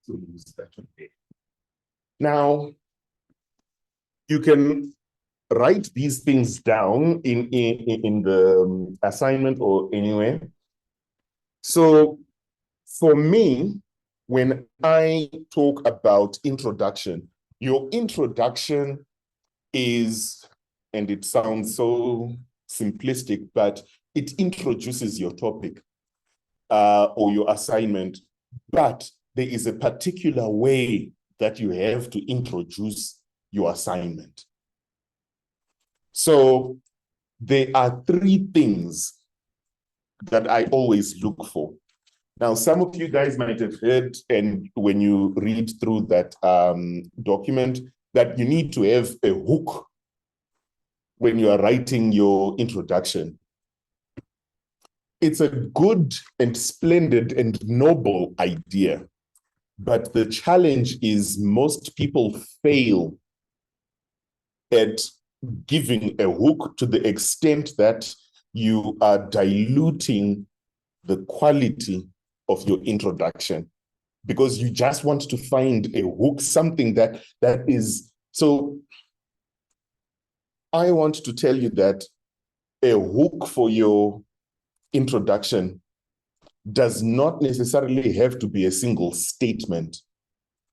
So use that one there. Now, you can write these things down in the assignment or anywhere. So for me, when I talk about introduction, your introduction is, and it sounds so simplistic, but it introduces your topic or your assignment, but there is a particular way that you have to introduce your assignment. So there are 3 things that I always look for. Now, some of you guys might have heard, and when you read through that document, that you need to have a hook when you are writing your introduction. It's a good and splendid and noble idea, but the challenge is most people fail at giving a hook to the extent that you are diluting the quality of your introduction, because you just want to find a hook, something that is. So I want to tell you that a hook for your introduction does not necessarily have to be a single statement,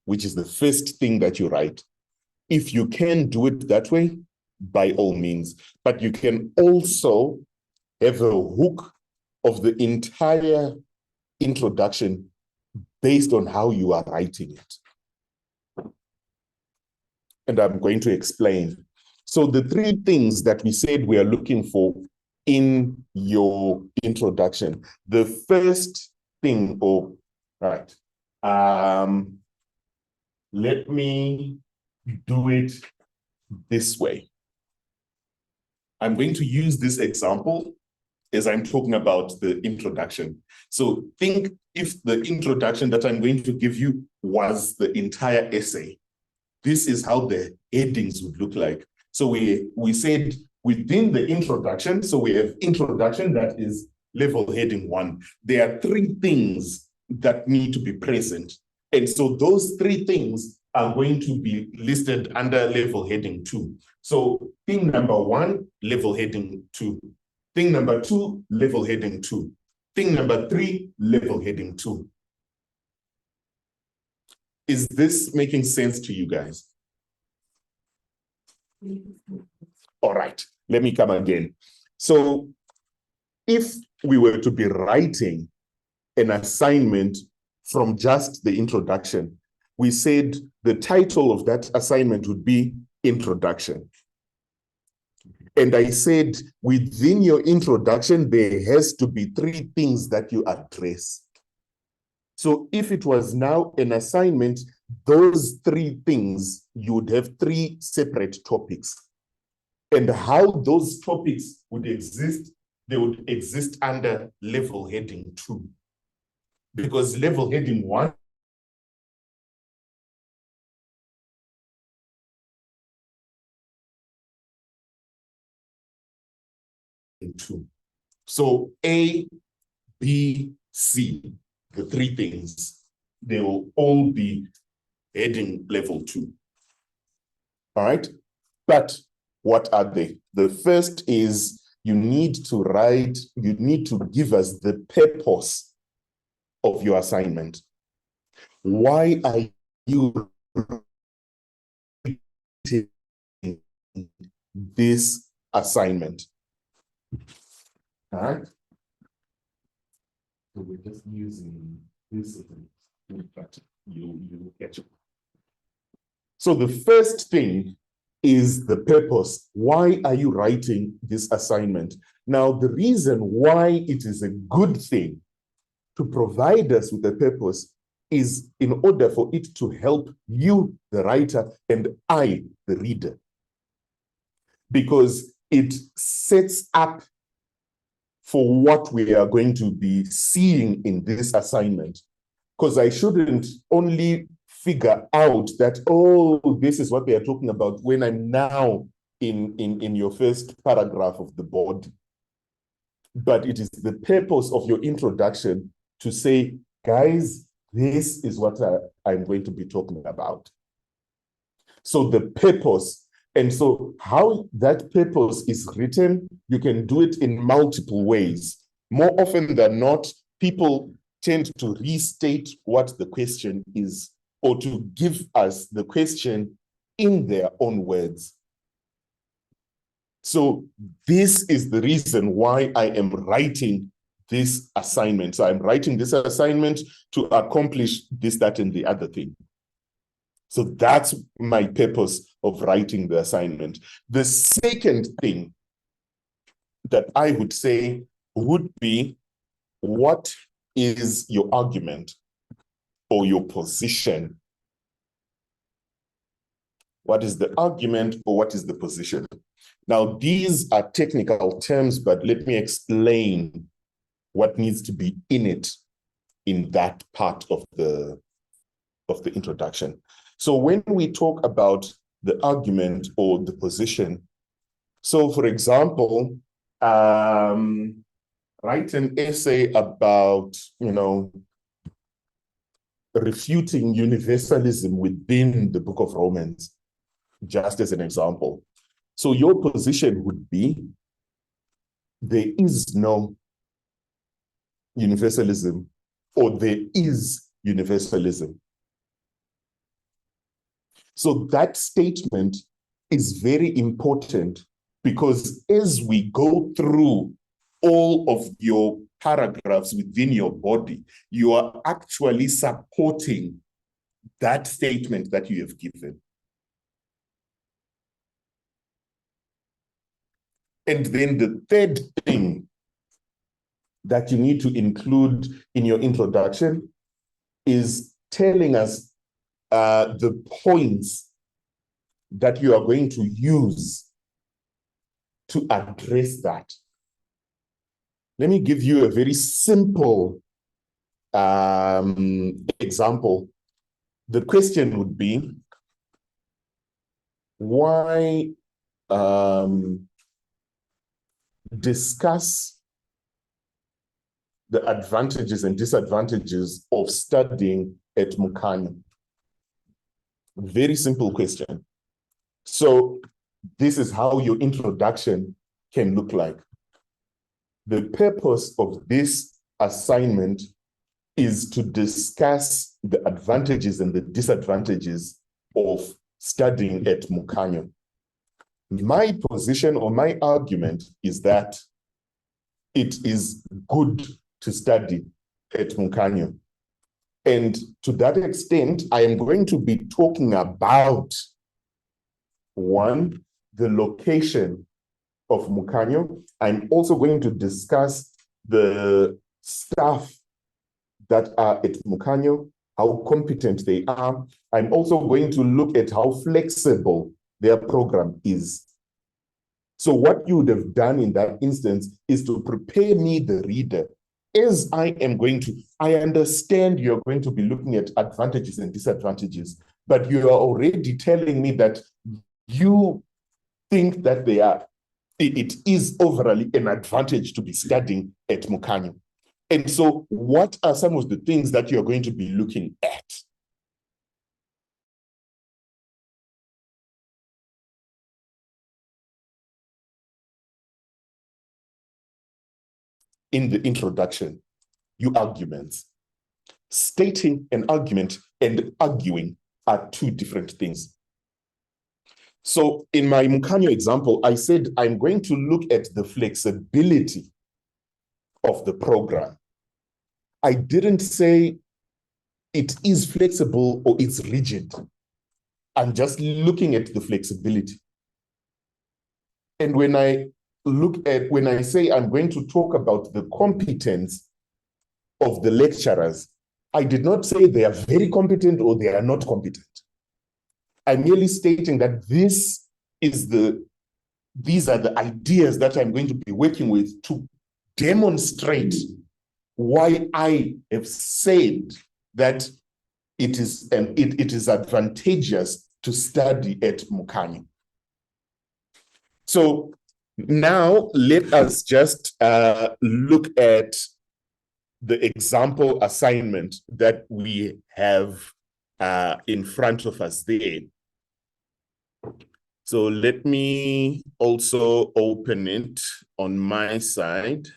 which is the first thing that you write. If you can do it that way, by all means, but you can also have a hook of the entire introduction based on how you are writing it. And I'm going to explain. So the 3 things that we said we are looking for in your introduction. The first thing, let me do it this way. I'm going to use this example as I'm talking about the introduction. So think if the introduction that I'm going to give you was the entire essay. This is how the headings would look like. So we said within the introduction, so we have introduction that is level heading 1. There are 3 things that need to be present. And so those 3 things are going to be listed under level heading 2. So thing number 1, level heading 2. Thing number 2, level heading 2. Thing number 3, level heading 2. Is this making sense to you guys? All right, let me come again. So if we were to be writing an assignment from just the introduction, we said the title of that assignment would be Introduction. And I said, within your introduction, there has to be 3 things that you address. So if it was now an assignment, those 3 things, you would have 3 separate topics. And how those topics would exist, they would exist under level heading 2. Because level heading 1 heading 2. So A, B, C, the 3 things, they will all be heading level 2. All right? But what are they? The first is you need to give us the purpose of your assignment. Why are you writing this assignment? All right? So we're just using this, but you get it. So the first thing is the purpose. Why are you writing this assignment? Now, the reason why it is a good thing to provide us with a purpose is in order for it to help you, the writer, and I, the reader. Because it sets up for what we are going to be seeing in this assignment. Because I shouldn't only figure out that, oh, this is what they are talking about when I'm now in your first paragraph of the body. But it is the purpose of your introduction to say, guys, this is what I'm going to be talking about. So the purpose, and so how that purpose is written, you can do it in multiple ways. More often than not, people tend to restate what the question is, or to give us the question in their own words. So this is the reason why I am writing this assignment. So I'm writing this assignment to accomplish this, that, and the other thing. So that's my purpose of writing the assignment. The second thing that I would say would be, what is your argument or your position? What is the argument or what is the position? Now, these are technical terms, but let me explain what needs to be in it in that part of the introduction. So when we talk about the argument or the position, so for example, write an essay about, refuting universalism within the book of Romans, just as an example. So your position would be, there is no universalism, or there is universalism. So that statement is very important, because as we go through all of your paragraphs within your body, you are actually supporting that statement that you have given. And then the third thing that you need to include in your introduction is telling us the points that you are going to use to address that. Let me give you a very simple example. The question would be, why discuss the advantages and disadvantages of studying at Mukanya? Very simple question. So this is how your introduction can look like. The purpose of this assignment is to discuss the advantages and the disadvantages of studying at Mukanya. My position or my argument is that it is good to study at Mukanya. And to that extent, I am going to be talking about, one, the location of Mukanya. I'm also going to discuss the staff that are at Mukanya, how competent they are. I'm also going to look at how flexible their program is. So what you would have done in that instance is to prepare me, the reader, as I understand you're going to be looking at advantages and disadvantages, but you are already telling me that you think that they are it is overall an advantage to be studying at Mukanyo. And so what are some of the things that you're going to be looking at? In the introduction, your arguments. Stating an argument and arguing are two different things. So in my Mukanyo example, I said I'm going to look at the flexibility of the program. I didn't say it is flexible or it's rigid. I'm just looking at the flexibility. And when I say I'm going to talk about the competence of the lecturers, I did not say they are very competent or they are not competent. I'm merely stating that these are the ideas that I'm going to be working with to demonstrate why I have said that it is advantageous to study at Mukanyo. So now let us just look at the example assignment that we have in front of us there. So let me also open it on my side.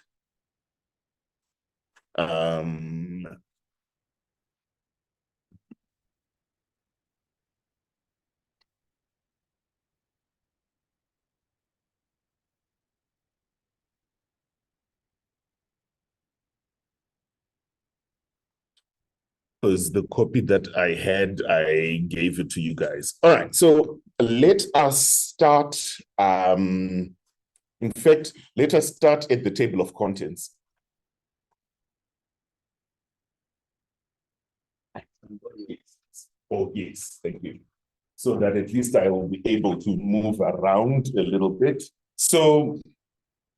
Because the copy that I had, I gave it to you guys. All right, so let us start. In fact, let us start at the table of contents. Oh, yes, thank you. So that at least I will be able to move around a little bit. So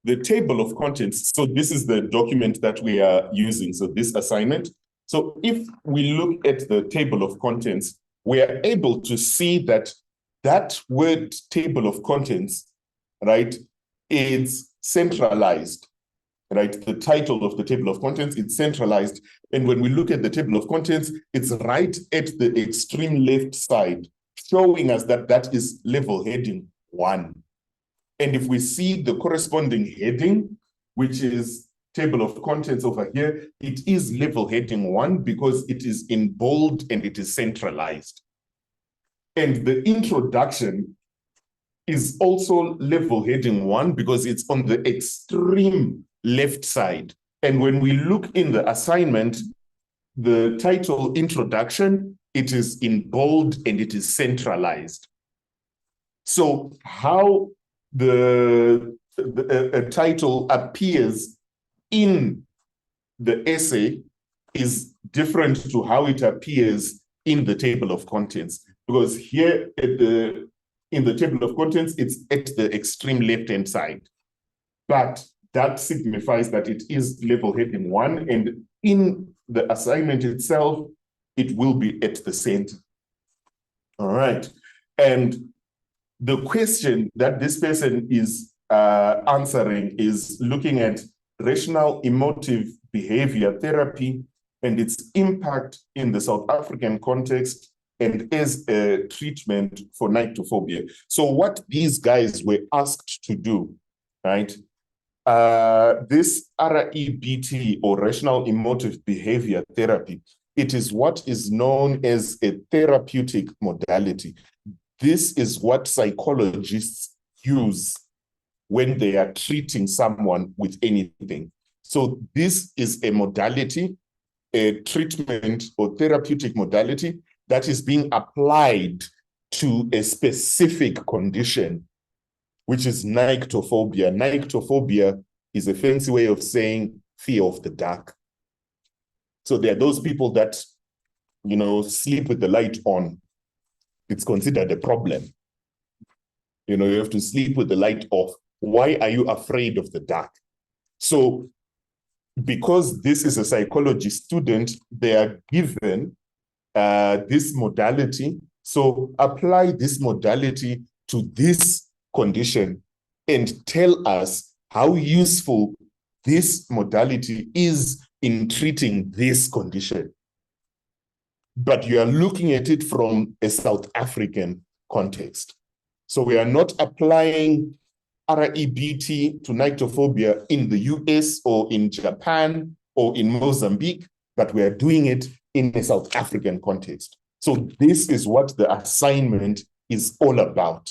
the table of contents, so this is the document that we are using, so this assignment. So if we look at the table of contents, we are able to see that that word table of contents, right, is centralized, right? The title of the table of contents is centralized. And when we look at the table of contents, it's right at the extreme left side, showing us that that is level heading 1. And if we see the corresponding heading, which is table of contents over here, it is level heading 1 because it is in bold and it is centralized. And the introduction is also level heading 1 because it's on the extreme left side. And when we look in the assignment, the title introduction, it is in bold and it is centralized. So how a title appears in the essay is different to how it appears in the table of contents, because here in the table of contents, it's at the extreme left-hand side. But that signifies that it is level heading 1, and in the assignment itself, it will be at the center. All right. And the question that this person is answering is looking at rational emotive behavior therapy and its impact in the South African context and as a treatment for nyctophobia. So what these guys were asked to do, right? This REBT, or rational emotive behavior therapy, it is what is known as a therapeutic modality. This is what psychologists use when they are treating someone with anything. So this is a modality, a treatment or therapeutic modality that is being applied to a specific condition, which is nyctophobia. Nyctophobia is a fancy way of saying fear of the dark. So there are those people that, you know, sleep with the light on. It's considered a problem. You know, you have to sleep with the light off. Why are you afraid of the dark? So because this is a psychology student, they are given this modality. So apply this modality to this condition and tell us how useful this modality is in treating this condition. But you are looking at it from a South African context. So we are not applying REBT to nyctophobia in the US or in Japan or in Mozambique, but we are doing it in a South African context. So this is what the assignment is all about.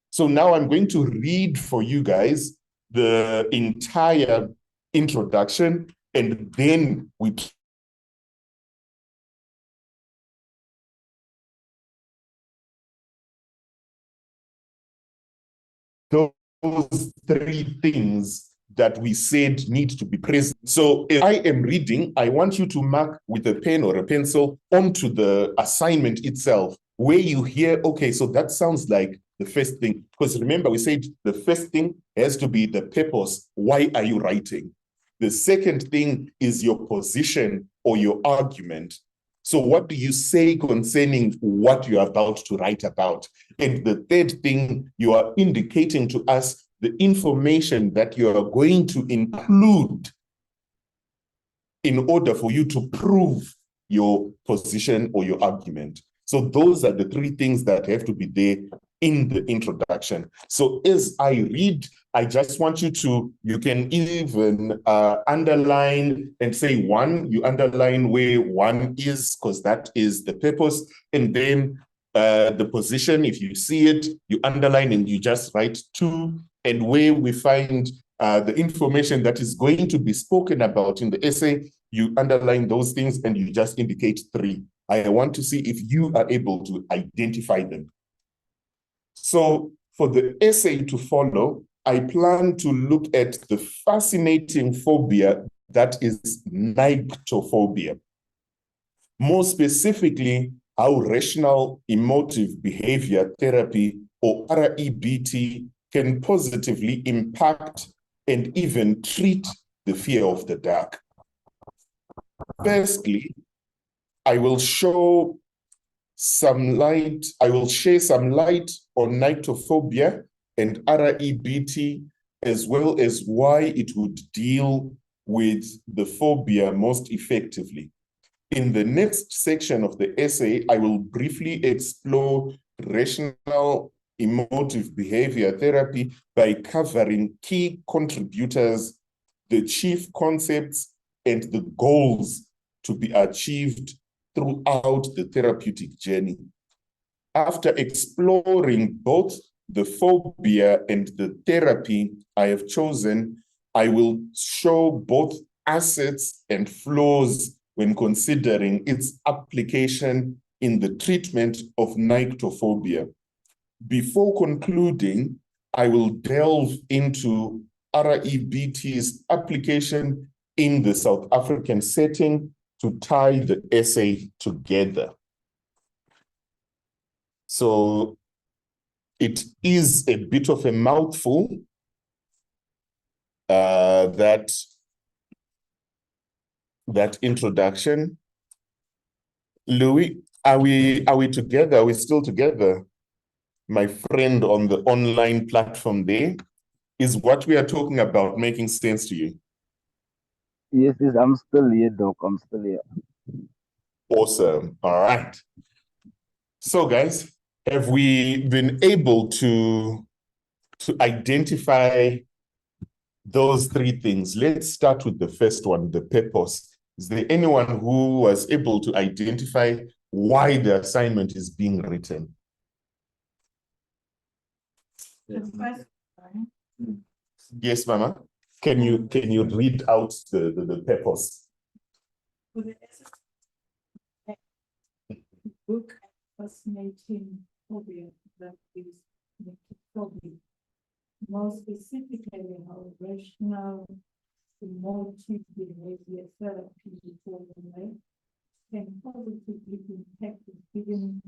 So now I'm going to read for you guys the entire introduction, and then we those three things that we said need to be present. So if I am reading, I want you to mark with a pen or a pencil onto the assignment itself, where you hear, okay, so that sounds like the first thing. Because remember, we said the first thing has to be the purpose. Why are you writing? The second thing is your position or your argument. So what do you say concerning what you're about to write about? And the third thing, you are indicating to us the information that you are going to include in order for you to prove your position or your argument. So those are the three things that have to be there in the introduction. So as I read, I just want you to, you can even underline and say one, you underline where one is, because that is the purpose. And then the position, if you see it, you underline and you just write two. And where we find the information that is going to be spoken about in the essay, you underline those things and you just indicate three. I want to see if you are able to identify them. So for the essay to follow, I plan to look at the fascinating phobia that is nyctophobia. More specifically, how rational emotive behavior therapy, or REBT, can positively impact and even treat the fear of the dark. Firstly, I will share some light on nyctophobia and REBT, as well as why it would deal with the phobia most effectively. In the next section of the essay, I will briefly explore rational emotive behavior therapy by covering key contributors, the chief concepts, and the goals to be achieved throughout the therapeutic journey. After exploring both the phobia and the therapy I have chosen, I will show both assets and flaws when considering its application in the treatment of nyctophobia. Before concluding, I will delve into REBT's application in the South African setting to tie the essay together. So it is a bit of a mouthful that introduction. Louis, are we together? Are we still together? My friend on the online platform there, is what we are talking about making sense to you? Yes, yes, I'm still here, Doc. I'm still here. Awesome. All right. So guys, have we been able to identify those three things? Let's start with the first one, the purpose. Is there anyone who was able to identify why the assignment is being written? Yes, Mama. Can you read out the purpose? Look at fascinating phobia that is nyctophobia. More specifically, how rational emotive behavior therapy can positively impact even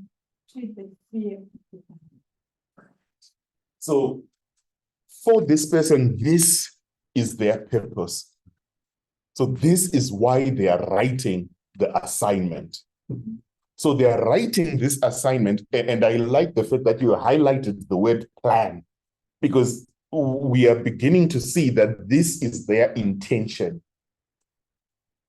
treat the fear of the dark. So for this person, this is their purpose. So this is why they are writing the assignment. So they are writing this assignment, and I like the fact that you highlighted the word plan, because we are beginning to see that this is their intention.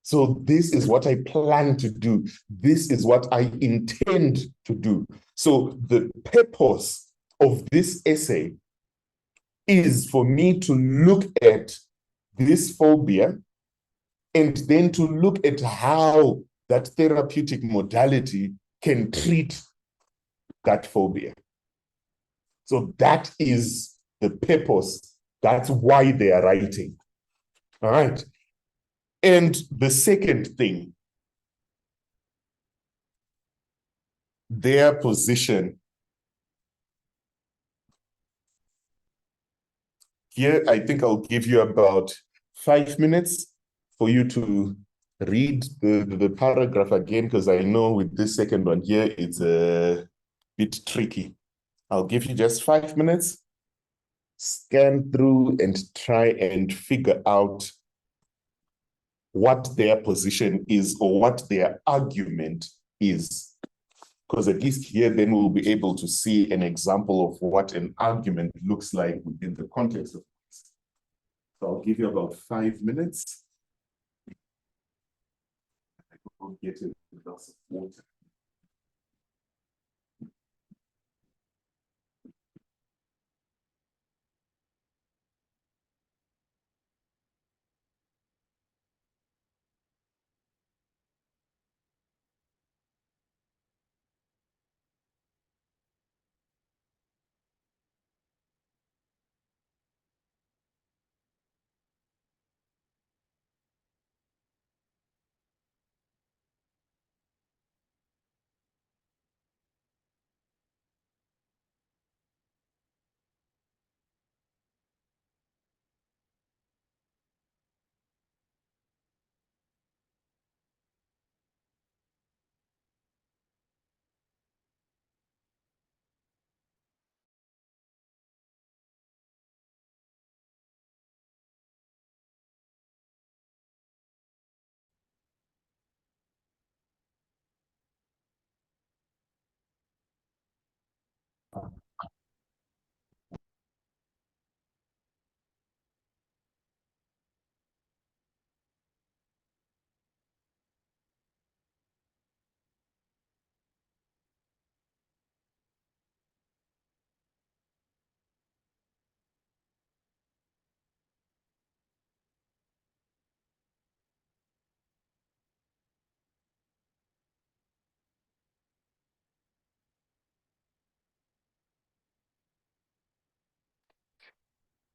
So this is what I plan to do. This is what I intend to do. So the purpose of this essay is for me to look at this phobia and then to look at how that therapeutic modality can treat that phobia. So that is the purpose. That's why they are writing. All right. And the second thing, their position. Here, I think I'll give you about 5 minutes for you to read the paragraph again, because I know with this second one here, it's a bit tricky. I'll give you just 5 minutes, scan through and try and figure out what their position is or what their argument is. Because at least here, then we'll be able to see an example of what an argument looks like within the context of this. So I'll give you about 5 minutes. I will get a glass of water.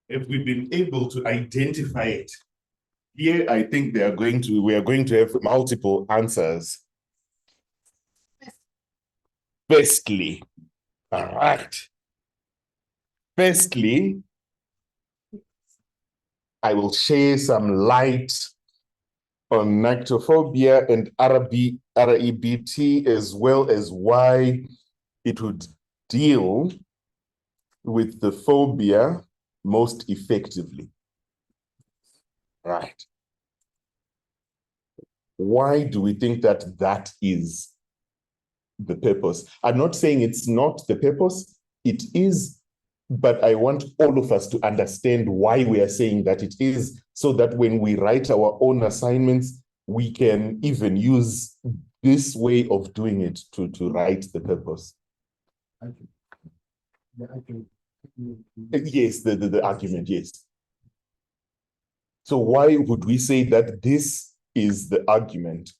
If we've been able to identify it, here I think we are going to have multiple answers. Firstly, all right. Firstly, I will share some light on nyctophobia and REBT, as well as why it would deal with the phobia most effectively. Right. Why do we think that that is the purpose? I'm not saying it's not the purpose, it is, but I want all of us to understand why we are saying that it is, so that when we write our own assignments, we can even use this way of doing it to write the purpose. Yes, the argument, yes. So why would we say that this is the argument?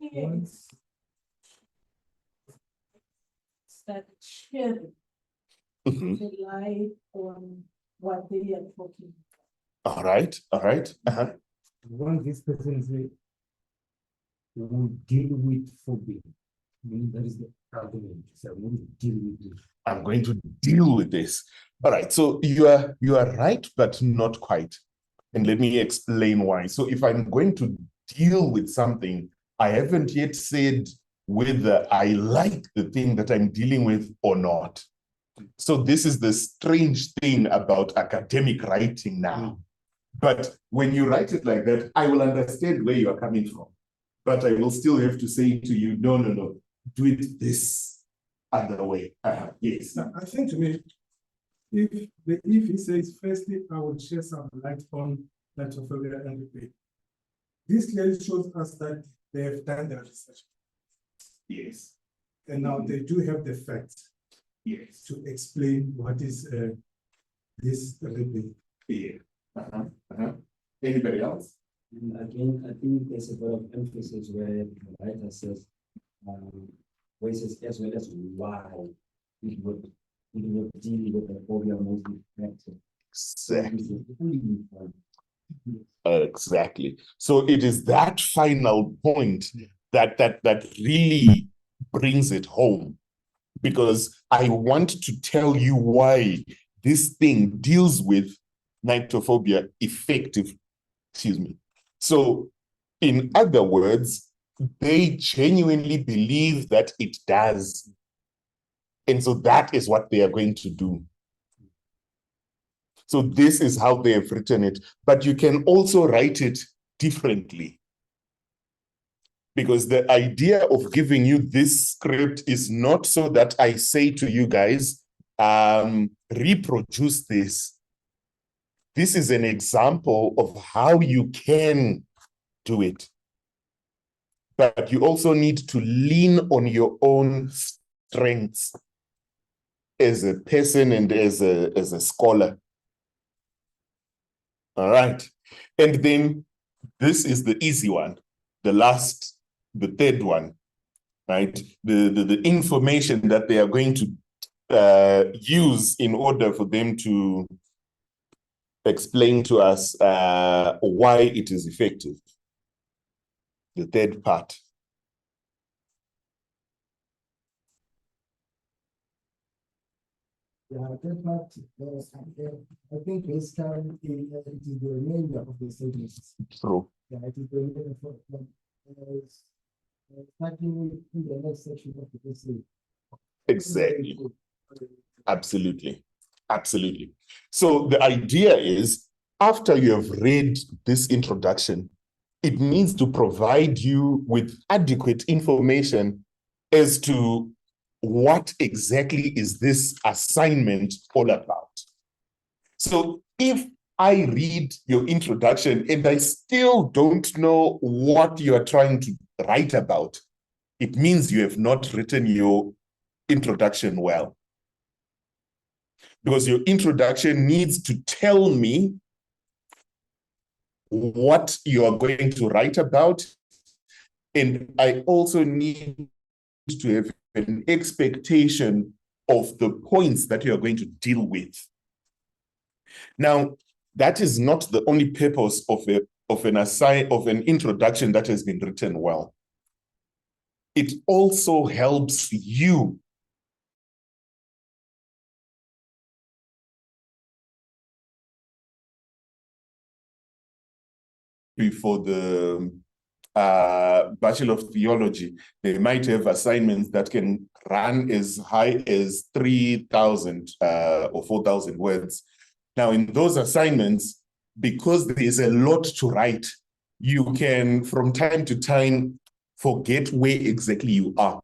Yes. That sharing rely on what they are talking about. All right, all right. Once this person say, will deal with phobia, that is the argument. So we will deal with it. I'm going to deal with this. All right, so you are right, but not quite. And let me explain why. So if I'm going to deal with something, I haven't yet said whether I like the thing that I'm dealing with or not. So this is the strange thing about academic writing now. But when you write it like that, I will understand where you are coming from. But I will still have to say to you, no, do it this other way. Yes. I think to me, if he says, firstly, I will share some light on nitrophobia and debate. This clearly shows us that they have done their research. Yes. And now they do have the facts. Yes. To explain what is this rebate. Yeah. Anybody else? And again, I think there's a lot of emphasis where the writer says, where it says as well as why it would deal with the phobia mostly effective. Exactly. So it is that final point that really brings it home, because I want to tell you why this thing deals with nitrophobia effectively. Excuse me. So, in other words, they genuinely believe that it does. And so that is what they are going to do. So this is how they have written it. But you can also write it differently. Because the idea of giving you this script is not so that I say to you guys, reproduce this. This is an example of how you can do it. But you also need to lean on your own strengths as a person and as a scholar. All right. And then this is the easy one, the third one, right? The information that they are going to use in order for them to explain to us why it is effective. The third part. Yeah, that part, I think basically it is the remainder of the statements. True. Yeah, it is the remainder of starting in the next section of the essay. Exactly. Absolutely. Absolutely. So the idea is, after you have read this introduction, it needs to provide you with adequate information as to what exactly is this assignment all about. So if I read your introduction and I still don't know what you are trying to write about, it means you have not written your introduction well. Because your introduction needs to tell me what you are going to write about. And I also need to have an expectation of the points that you are going to deal with. Now, that is not the only purpose of an introduction that has been written well. It also helps you for the Bachelor of Theology. They might have assignments that can run as high as 3,000 or 4,000 words. Now, in those assignments, because there is a lot to write, you can, from time to time, forget where exactly you are.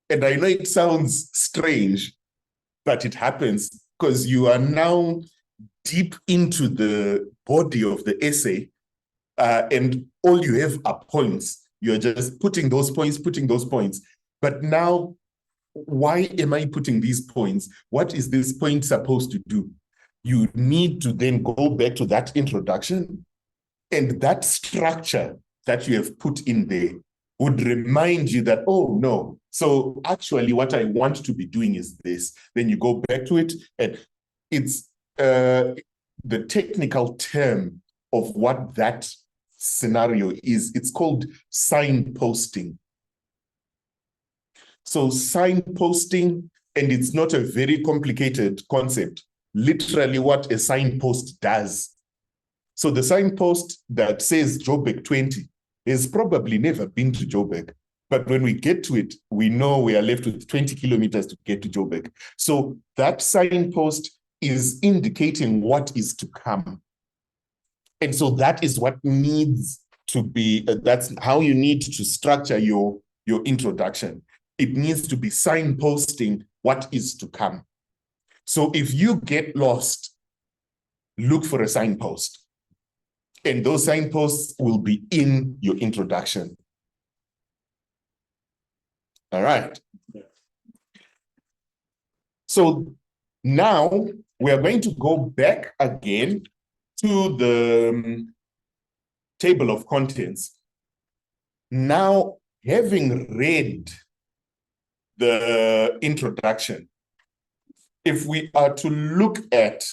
And I know it sounds strange, but it happens because you are now deep into the body of the essay, and all you have are points. You're just putting those points. But now, why am I putting these points? What is this point supposed to do? You need to then go back to that introduction, and that structure that you have put in there would remind you that, oh, no. So actually what I want to be doing is this. Then you go back to it, and it's the technical term of what that scenario is. It's called signposting. So signposting, and it's not a very complicated concept, literally what a signpost does. So the signpost that says Joburg 20 has probably never been to Joburg. But when we get to it, we know we are left with 20 kilometers to get to Joburg. So that signpost is indicating what is to come. And so that is what needs to be, that's how you need to structure your introduction. It needs to be signposting what is to come. So if you get lost, look for a signpost. And those signposts will be in your introduction. All right. So now we are going to go back again to the table of contents. Now, having read the introduction, if we are to look at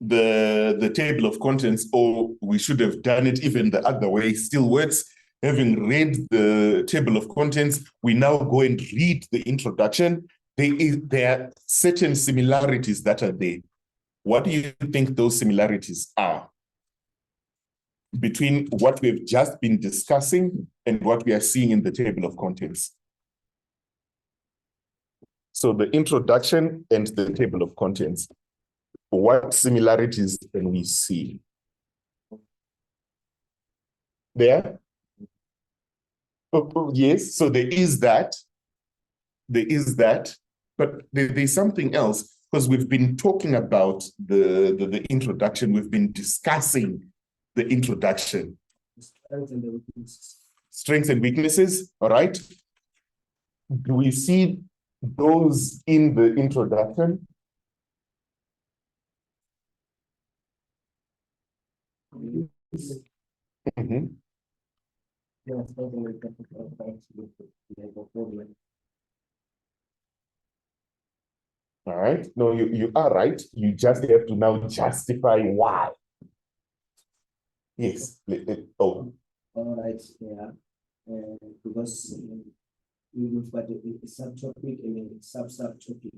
the table of contents, or we should have done it even the other way, still works. Having read the table of contents, we now go and read the introduction. There are certain similarities that are there. What do you think those similarities are between what we've just been discussing and what we are seeing in the table of contents? So the introduction and the table of contents, what similarities can we see there? Oh, yes, so there is that, but there's something else, because we've been talking about the introduction, we've been discussing the introduction. Strengths and weaknesses. Strengths and weaknesses, all right? Do we see those in the introduction? Mm-hmm. Yeah, All right. No, you are right. You just have to now justify why. Yes. Oh. all right, yeah. Because we've got a subtopic and a sub-subtopic.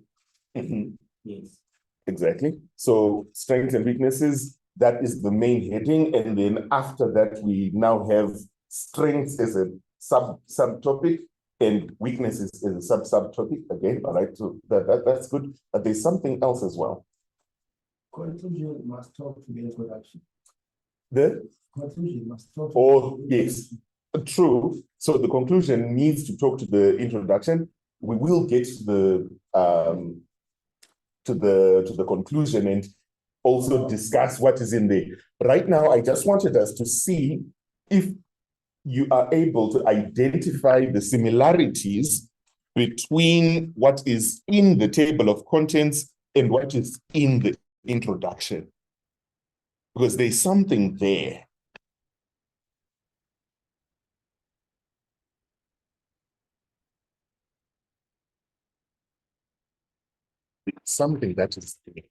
Mm-hmm. Yes. Exactly. So strengths and weaknesses, that is the main heading. And then after that, we now have strengths as a subtopic and weaknesses as a sub-subtopic. Again, all right, so that's good. But there's something else as well. Conclusion must talk to the introduction. The Conclusion must talk. Oh, yes, true. So the conclusion needs to talk to the introduction. We will get to the conclusion and also discuss what is in there. Right now, I just wanted us to see if you are able to identify the similarities between what is in the table of contents and what is in the introduction. Because there's something there. Something that is there.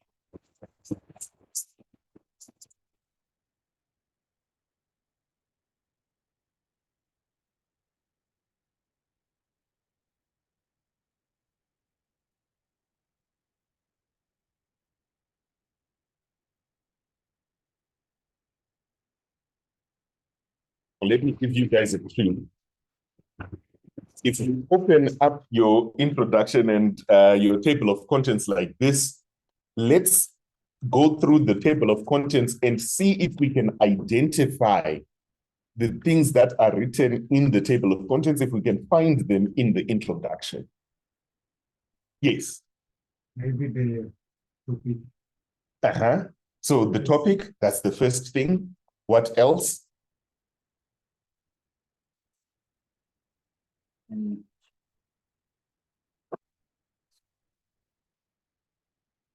Let me give you guys a clue. If you open up your introduction and your table of contents like this, let's go through the table of contents and see if we can identify the things that are written in the table of contents, if we can find them in the introduction. Yes. Maybe the topic. Uh-huh. So the topic, that's the first thing. What else?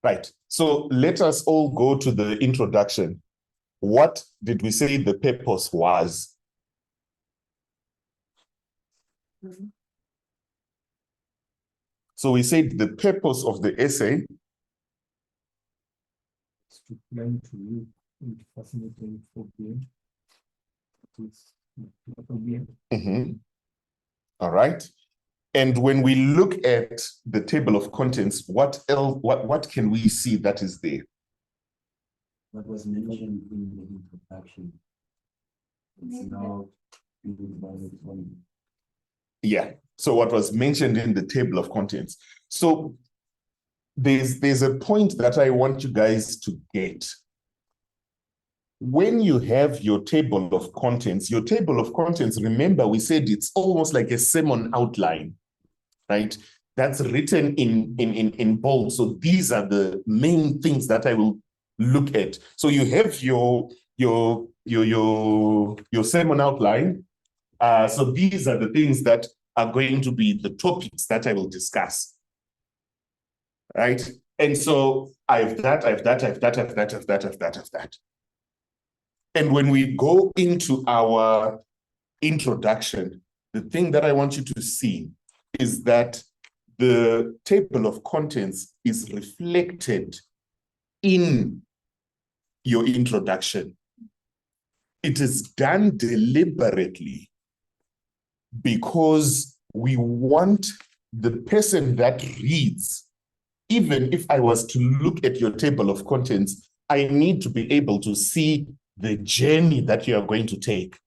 Right. So let us all go to the introduction. What did we say the purpose was? Mhm. So we said the purpose of the essay To explain to you and facilitate for them. All right. And when we look at the table of contents, what else, what can we see that is there? What was mentioned in the introduction. It's now being divided on. Yeah. So what was mentioned in the table of contents. So there's a point that I want you guys to get. When you have your table of contents, remember we said it's almost like a sermon outline. right? That's written in bold. So these are the main things that I will look at. So you have your sermon outline. So these are the things that are going to be the topics that I will discuss, right? And so I have that. And when we go into our introduction, the thing that I want you to see is that the table of contents is reflected in your introduction. It is done deliberately because we want the person that reads, even if I was to look at your table of contents, I need to be able to see the journey that you are going to take.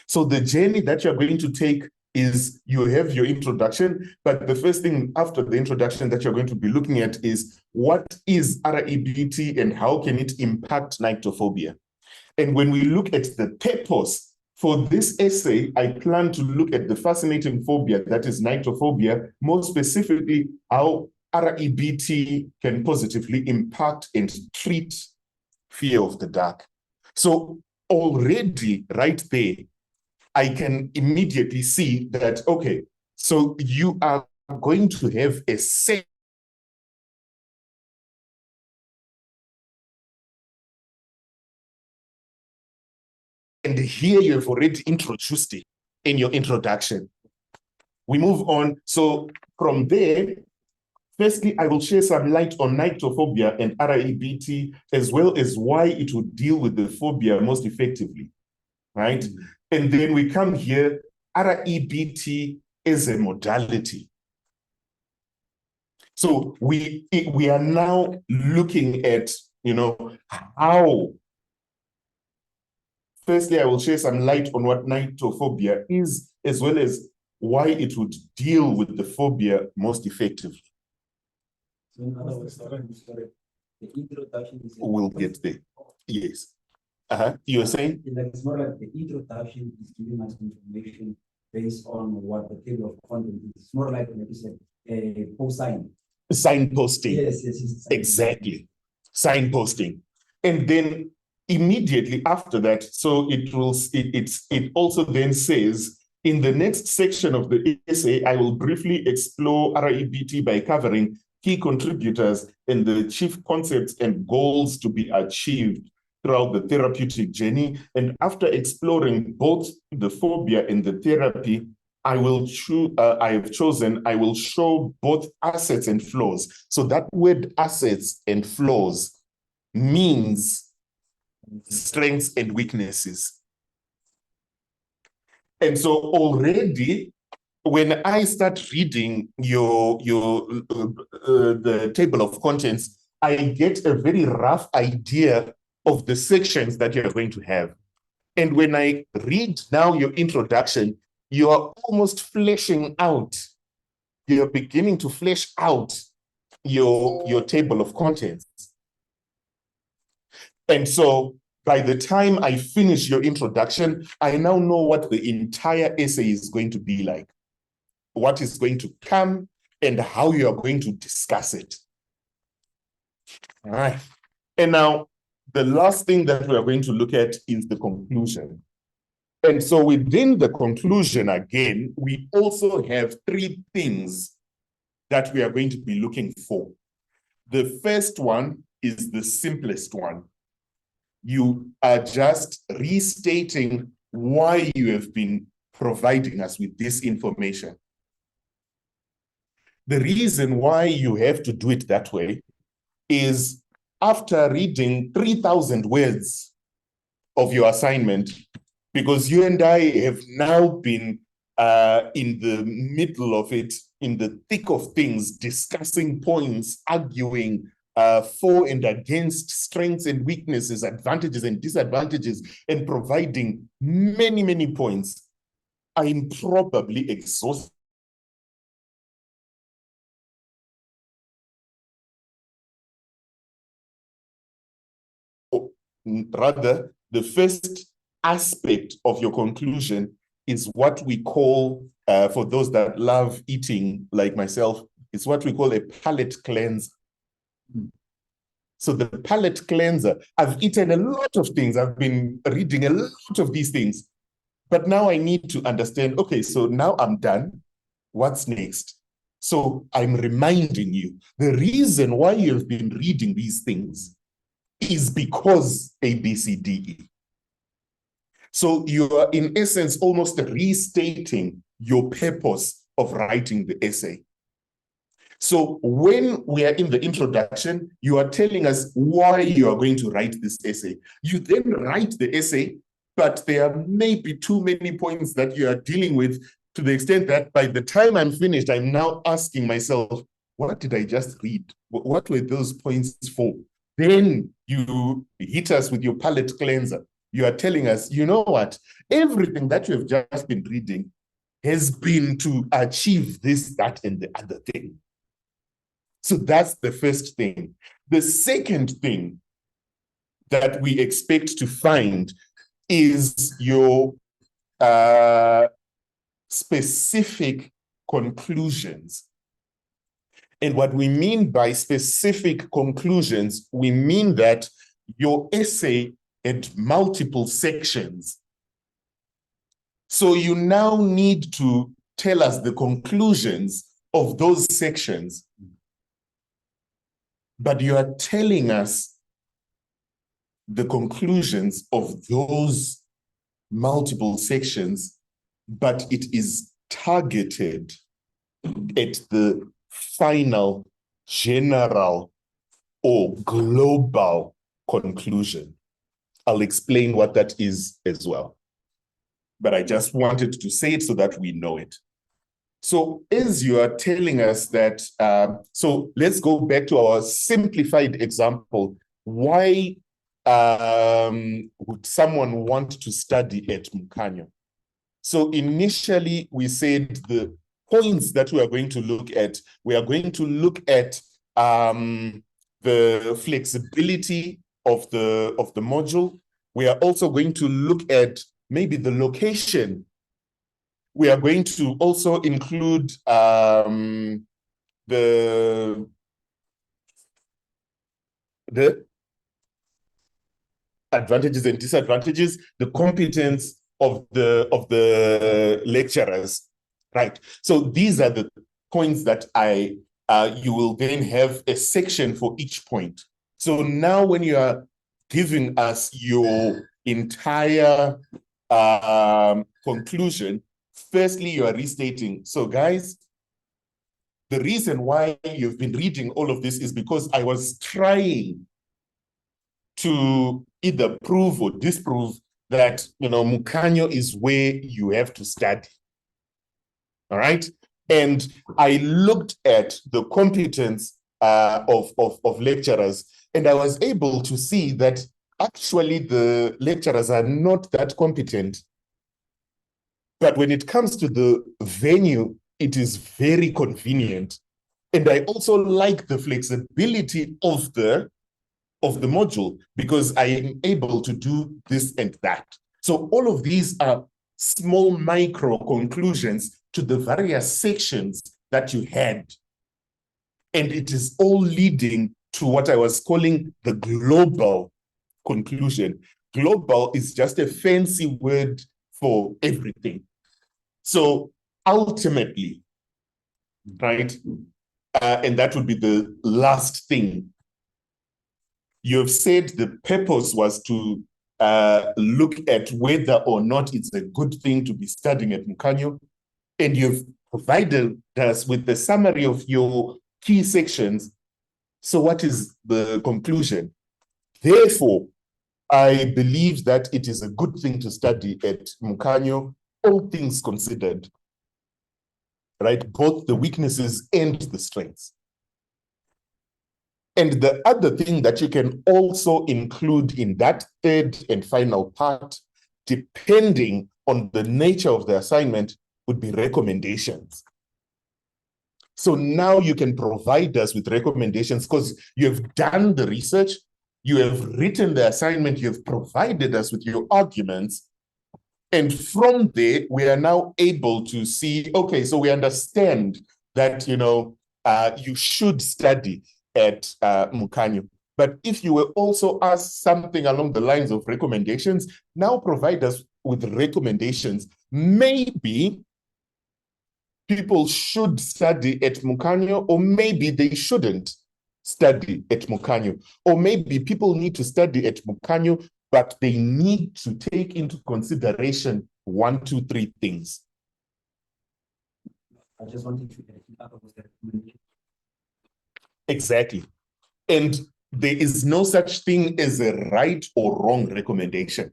So the journey that you're going to take is you have your introduction, but the first thing after the introduction that you're going to be looking at is what is REBT and how can it impact nyctophobia? And when we look at the purpose for this essay, I plan to look at the fascinating phobia that is nyctophobia, more specifically how REBT can positively impact and treat fear of the dark. So already right there, I can immediately see that, okay, so you are going to have a set and here you have already introduced it in your introduction. We move on. So from there, firstly, I will share some light on nyctophobia and REBT, as well as why it would deal with the phobia most effectively, right? And then we come here, REBT is a modality. So we are now looking at, how. Firstly, I will share some light on what nyctophobia is, as well as why it would deal with the phobia most effectively. So in other words, the introduction is We'll get there. Yes. You were saying? It's more like the introduction is giving us information based on what the table of contents is. It's more like you said, a post sign. Signposting. Yes. Exactly. Signposting. And then immediately after that, so it also then says, in the next section of the essay, I will briefly explore REBT by covering key contributors and the chief concepts and goals to be achieved throughout the therapeutic journey. And after exploring both the phobia and the therapy, I will show both assets and flaws. So that word assets and flaws means strengths and weaknesses. And so already, when I start reading the table of contents, I get a very rough idea of the sections that you're going to have. And when I read now your introduction, you are almost fleshing out, you're beginning to flesh out your table of contents. And so by the time I finish your introduction, I now know what the entire essay is going to be like, what is going to come, and how you are going to discuss it. All right. And now, the last thing that we are going to look at is the conclusion. And so within the conclusion, again, we also have three things that we are going to be looking for. The first one is the simplest one. You are just restating why you have been providing us with this information. The reason why you have to do it that way is after reading 3,000 words of your assignment, because you and I have now been in the middle of it, in the thick of things, discussing points, arguing for and against, strengths and weaknesses, advantages and disadvantages, and providing many, many points. I'm probably exhausted. Rather, the first aspect of your conclusion is what we call for those that love eating like myself, it's what we call a palate cleanser. So the palate cleanser, I've eaten a lot of things. I've been reading a lot of these things. But now I need to understand, okay, so now I'm done. What's next? So I'm reminding you, the reason why you've been reading these things is because A, B, C, D, E. So you are, in essence, almost restating your purpose of writing the essay. So when we are in the introduction, you are telling us why you are going to write this essay. You then write the essay, but there are maybe too many points that you are dealing with, to the extent that by the time I'm finished, I'm now asking myself, what did I just read? What were those points for? Then you hit us with your palate cleanser. You are telling us, you know what? Everything that you have just been reading has been to achieve this, that, and the other thing. So that's the first thing. The second thing that we expect to find is your specific conclusions. And what we mean by specific conclusions, we mean that your essay had multiple sections. So you now need to tell us the conclusions of those sections. But you are telling us the conclusions of those multiple sections, but it is targeted at the final general or global conclusion. I'll explain what that is as well. But I just wanted to say it so that we know it. So as you are telling us that, so let's go back to our simplified example. Why would someone want to study at Mukhanyo? So initially we said the points that we are going to look at, we are going to look at the flexibility of the module. We are also going to look at maybe the location. We are going to also include the advantages and disadvantages, the competence of the lecturers, right? So these are the points that you will then have a section for each point. So now when you are giving us your entire conclusion, firstly, you are restating. So guys, the reason why you've been reading all of this is because I was trying to either prove or disprove that, Mukhanyo is where you have to study. All right? And I looked at the competence of lecturers, and I was able to see that actually the lecturers are not that competent. But when it comes to the venue, it is very convenient. And I also like the flexibility of the module, because I am able to do this and that. So all of these are small micro conclusions to the various sections that you had. And it is all leading to what I was calling the global conclusion. Global is just a fancy word for everything. So ultimately, right, and that would be the last thing. You have said the purpose was to look at whether or not it's a good thing to be studying at Mukhanyo, and you've provided us with the summary of your key sections. So what is the conclusion? Therefore, I believe that it is a good thing to study at Mukhanyo, all things considered, right? Both the weaknesses and the strengths. And the other thing that you can also include in that third and final part, depending on the nature of the assignment, would be recommendations. So now you can provide us with recommendations because you have done the research, you have written the assignment, you have provided us with your arguments. And from there, we are now able to see, okay, so we understand that, you should study at Mukanyo. But if you were also asked something along the lines of recommendations, now provide us with recommendations. Maybe people should study at Mukanyo, or maybe they shouldn't study at Mukanyo. Or maybe people need to study at Mukanyo, but they need to take into consideration 1, 2, 3 things. I just wanted to add that. Exactly. And there is no such thing as a right or wrong recommendation,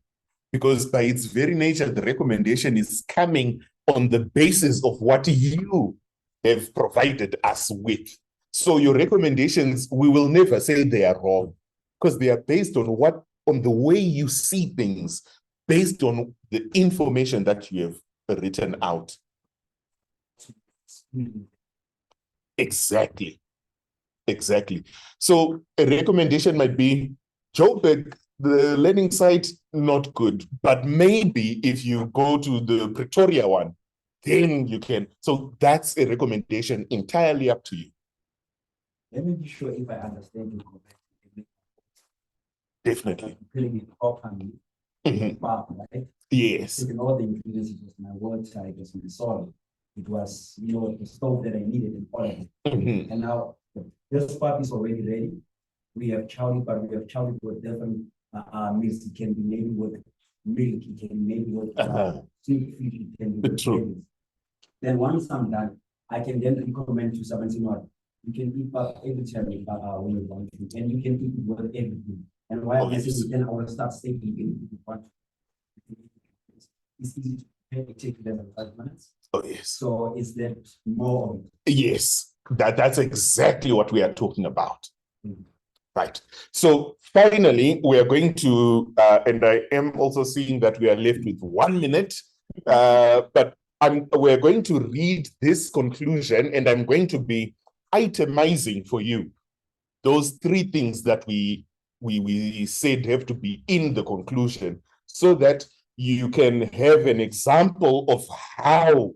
because by its very nature, the recommendation is coming on the basis of what you have provided us with. So your recommendations, we will never say they are wrong, because they are based on the way you see things, based on the information that you have written out. Exactly. So a recommendation might be, Joburg, the learning site, not good. But maybe if you go to the Pretoria one, then you can. So that's a recommendation entirely up to you. Let me be sure if I understand you correctly. Definitely. Feeling it properly. Right? Yes. Taking all the ingredients, it was my word side, it was my soil. It was, the stove that I needed and all of it. And now this part is already ready. We have chowdy, but we have chowdy with different meals. It can be made with milk, it can be made with sweet fish, it can be with True. Then once I'm done, I can then recommend to someone, you can eat up every time when you want to, and you can eat it with everything. And while then I will start staking in. It's easy to prepare, it takes less than 5 minutes. Oh, yes. So is that more of it? Yes, that's exactly what we are talking about. Right. So finally, we are going to, and I am also seeing that we are left with 1 minute, but we're going to read this conclusion, and I'm going to be itemizing for you those 3 things that we said have to be in the conclusion, so that you can have an example of how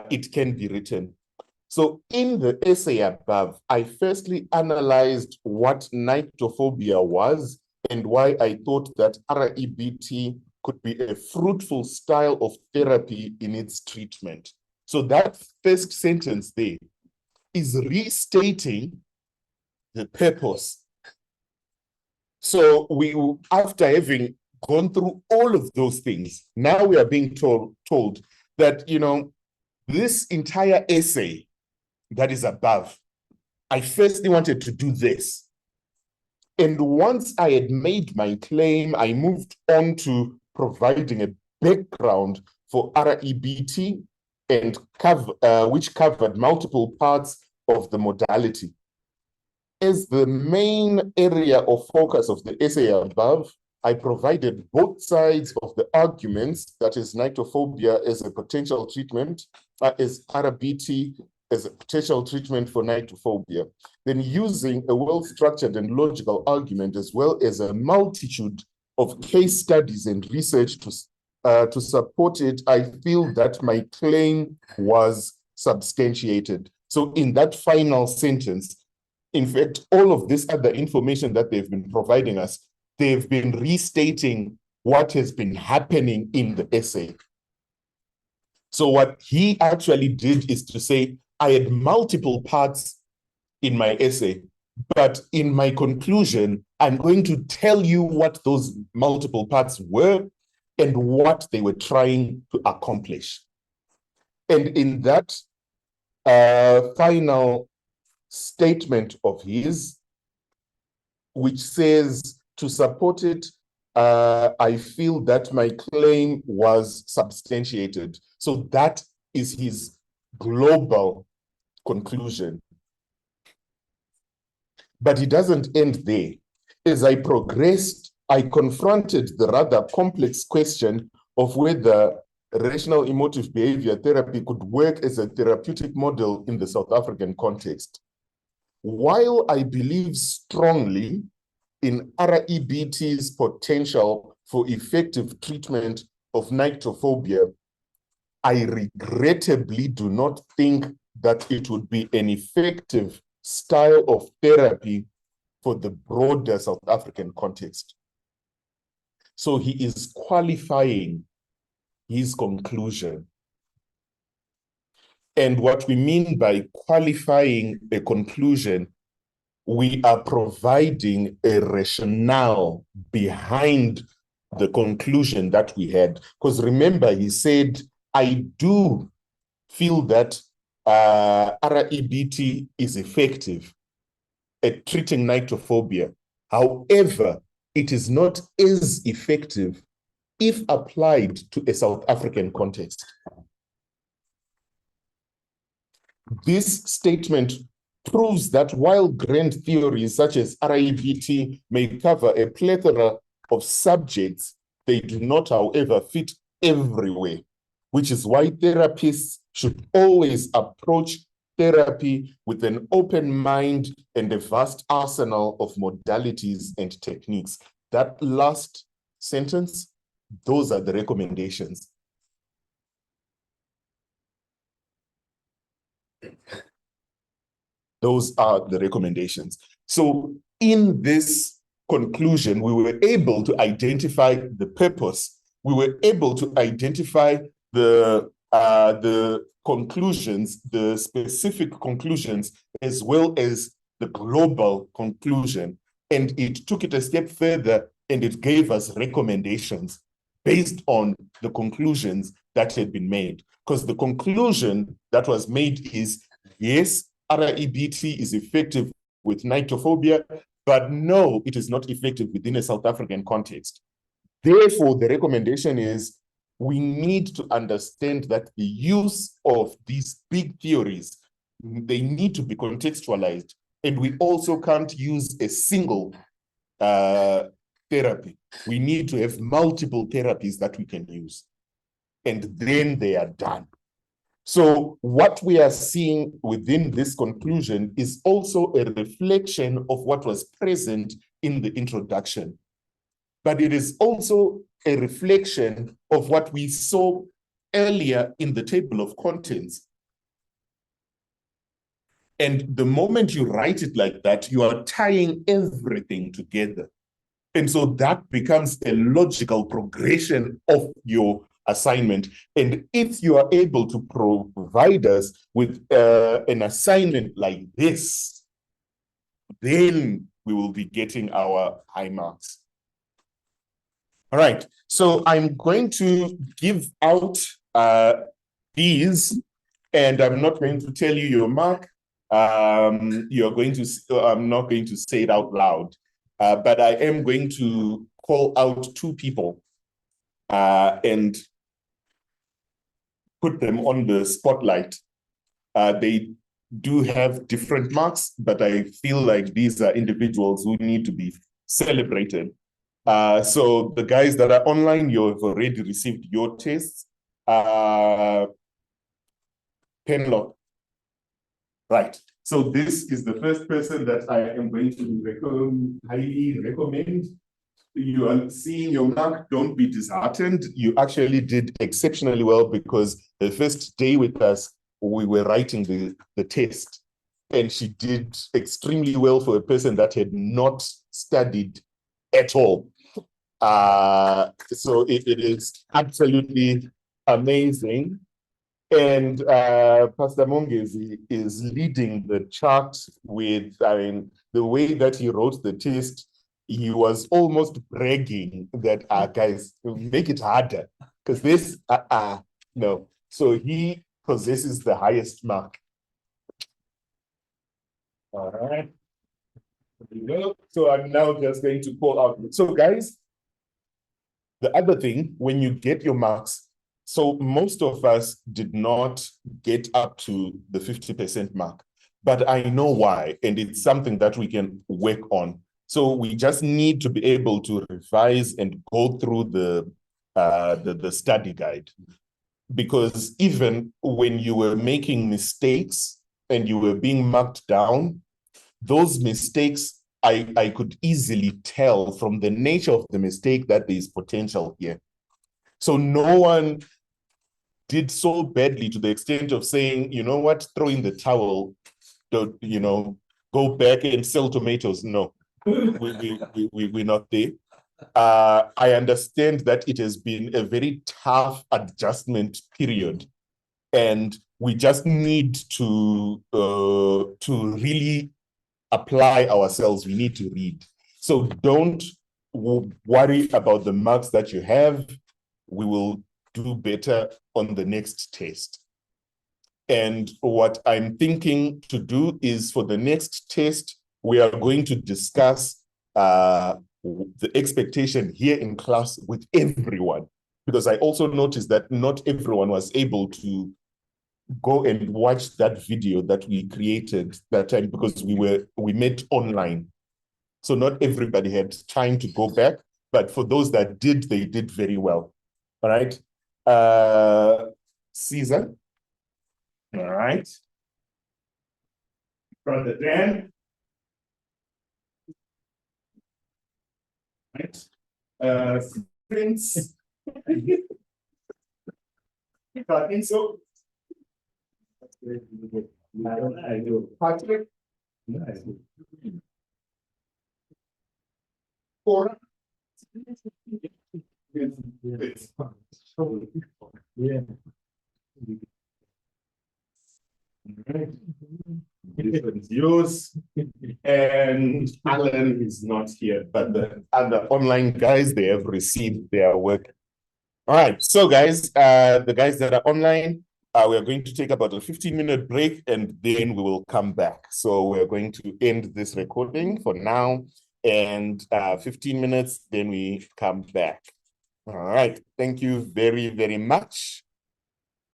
it can be written. So in the essay above, I firstly analyzed what nyctophobia was and why I thought that REBT could be a fruitful style of therapy in its treatment. So that first sentence there is restating the purpose. So after having gone through all of those things, now we are being told that, this entire essay that is above, I firstly wanted to do this. And once I had made my claim, I moved on to providing a background for REBT, and which covered multiple parts of the modality. As the main area of focus of the essay above, I provided both sides of the arguments, that is nyctophobia as a potential treatment, as REBT as a potential treatment for nyctophobia. Then using a well-structured and logical argument, as well as a multitude of case studies and research to support it, I feel that my claim was substantiated. So in that final sentence, in fact, all of this other information that they've been providing us, they've been restating what has been happening in the essay. So what he actually did is to say, I had multiple parts in my essay, but in my conclusion, I'm going to tell you what those multiple parts were and what they were trying to accomplish. And in that final statement of his, which says, to support it, I feel that my claim was substantiated. So that is his global conclusion. But it doesn't end there. As I progressed, I confronted the rather complex question of whether rational emotive behavior therapy could work as a therapeutic model in the South African context. While I believe strongly in REBT's potential for effective treatment of nyctophobia, I regrettably do not think that it would be an effective style of therapy for the broader South African context. So he is qualifying his conclusion. And what we mean by qualifying a conclusion, we are providing a rationale behind the conclusion that we had. Because remember, he said, I do feel that REBT is effective at treating nyctophobia. However, it is not as effective if applied to a South African context. This statement proves that while grand theories such as REBT may cover a plethora of subjects, they do not, however, fit everywhere, which is why therapists should always approach therapy with an open mind and a vast arsenal of modalities and techniques. That last sentence, those are the recommendations. Those are the recommendations. So in this conclusion, we were able to identify the purpose. We were able to identify the conclusions, the specific conclusions, as well as the global conclusion. And it took it a step further, and it gave us recommendations based on the conclusions that had been made. Because the conclusion that was made is, yes, REBT is effective with nyctophobia, but no, it is not effective within a South African context. Therefore, the recommendation is we need to understand that the use of these big theories, they need to be contextualized, and we also can't use a single therapy. We need to have multiple therapies that we can use, and then they are done. So what we are seeing within this conclusion is also a reflection of what was present in the introduction. But it is also a reflection of what we saw earlier in the table of contents. And the moment you write it like that, you are tying everything together. And so that becomes a logical progression of your assignment. And if you are able to provide us with an assignment like this, then we will be getting our high marks. All right, so I'm going to give out these, and I'm not going to tell you your mark. You're going to, I'm not going to say it out loud, but I am going to call out two people and put them on the spotlight. They do have different marks, but I feel like these are individuals who need to be celebrated. So the guys that are online, you've already received your tests. Penlock. Right. So this is the first person that I am going to highly recommend. You are seeing your mark, don't be disheartened. You actually did exceptionally well, because the first day with us, we were writing the test, and she did extremely well for a person that had not studied at all. So it is absolutely amazing. And Pastor Mongezi is leading the chart with, I mean, the way that he wrote the test, he was almost bragging that, guys, make it harder, because this, no. So he possesses the highest mark. All right. There you go. So I'm now just going to call out. So guys, the other thing, when you get your marks, so most of us did not get up to the 50% mark, but I know why, and it's something that we can work on. So we just need to be able to revise and go through the study guide, because even when you were making mistakes and you were being marked down, those mistakes, I could easily tell from the nature of the mistake that there is potential here. So no one did so badly to the extent of saying, you know what, throw in the towel, don't, you know, go back and sell tomatoes. No, we're not there. I understand that it has been a very tough adjustment period, and we just need to really apply ourselves. We need to read. So don't worry about the marks that you have. We will do better on the next test. And what I'm thinking to do is for the next test, we are going to discuss the expectation here in class with everyone, because I also noticed that not everyone was able to go and watch that video that we created that time, because we met online. So not everybody had time to go back, but for those that did, they did very well. All right. Caesar. All right. Brother Dan. Right. Prince. So. Patrick. Cora. Yeah. This one's yours. And Alan is not here, but the other online guys, they have received their work. All right, so guys, the guys that are online, we are going to take about a 15-minute break, and then we will come back. So we're going to end this recording for now, and 15 minutes, then we come back. All right, thank you very, very much.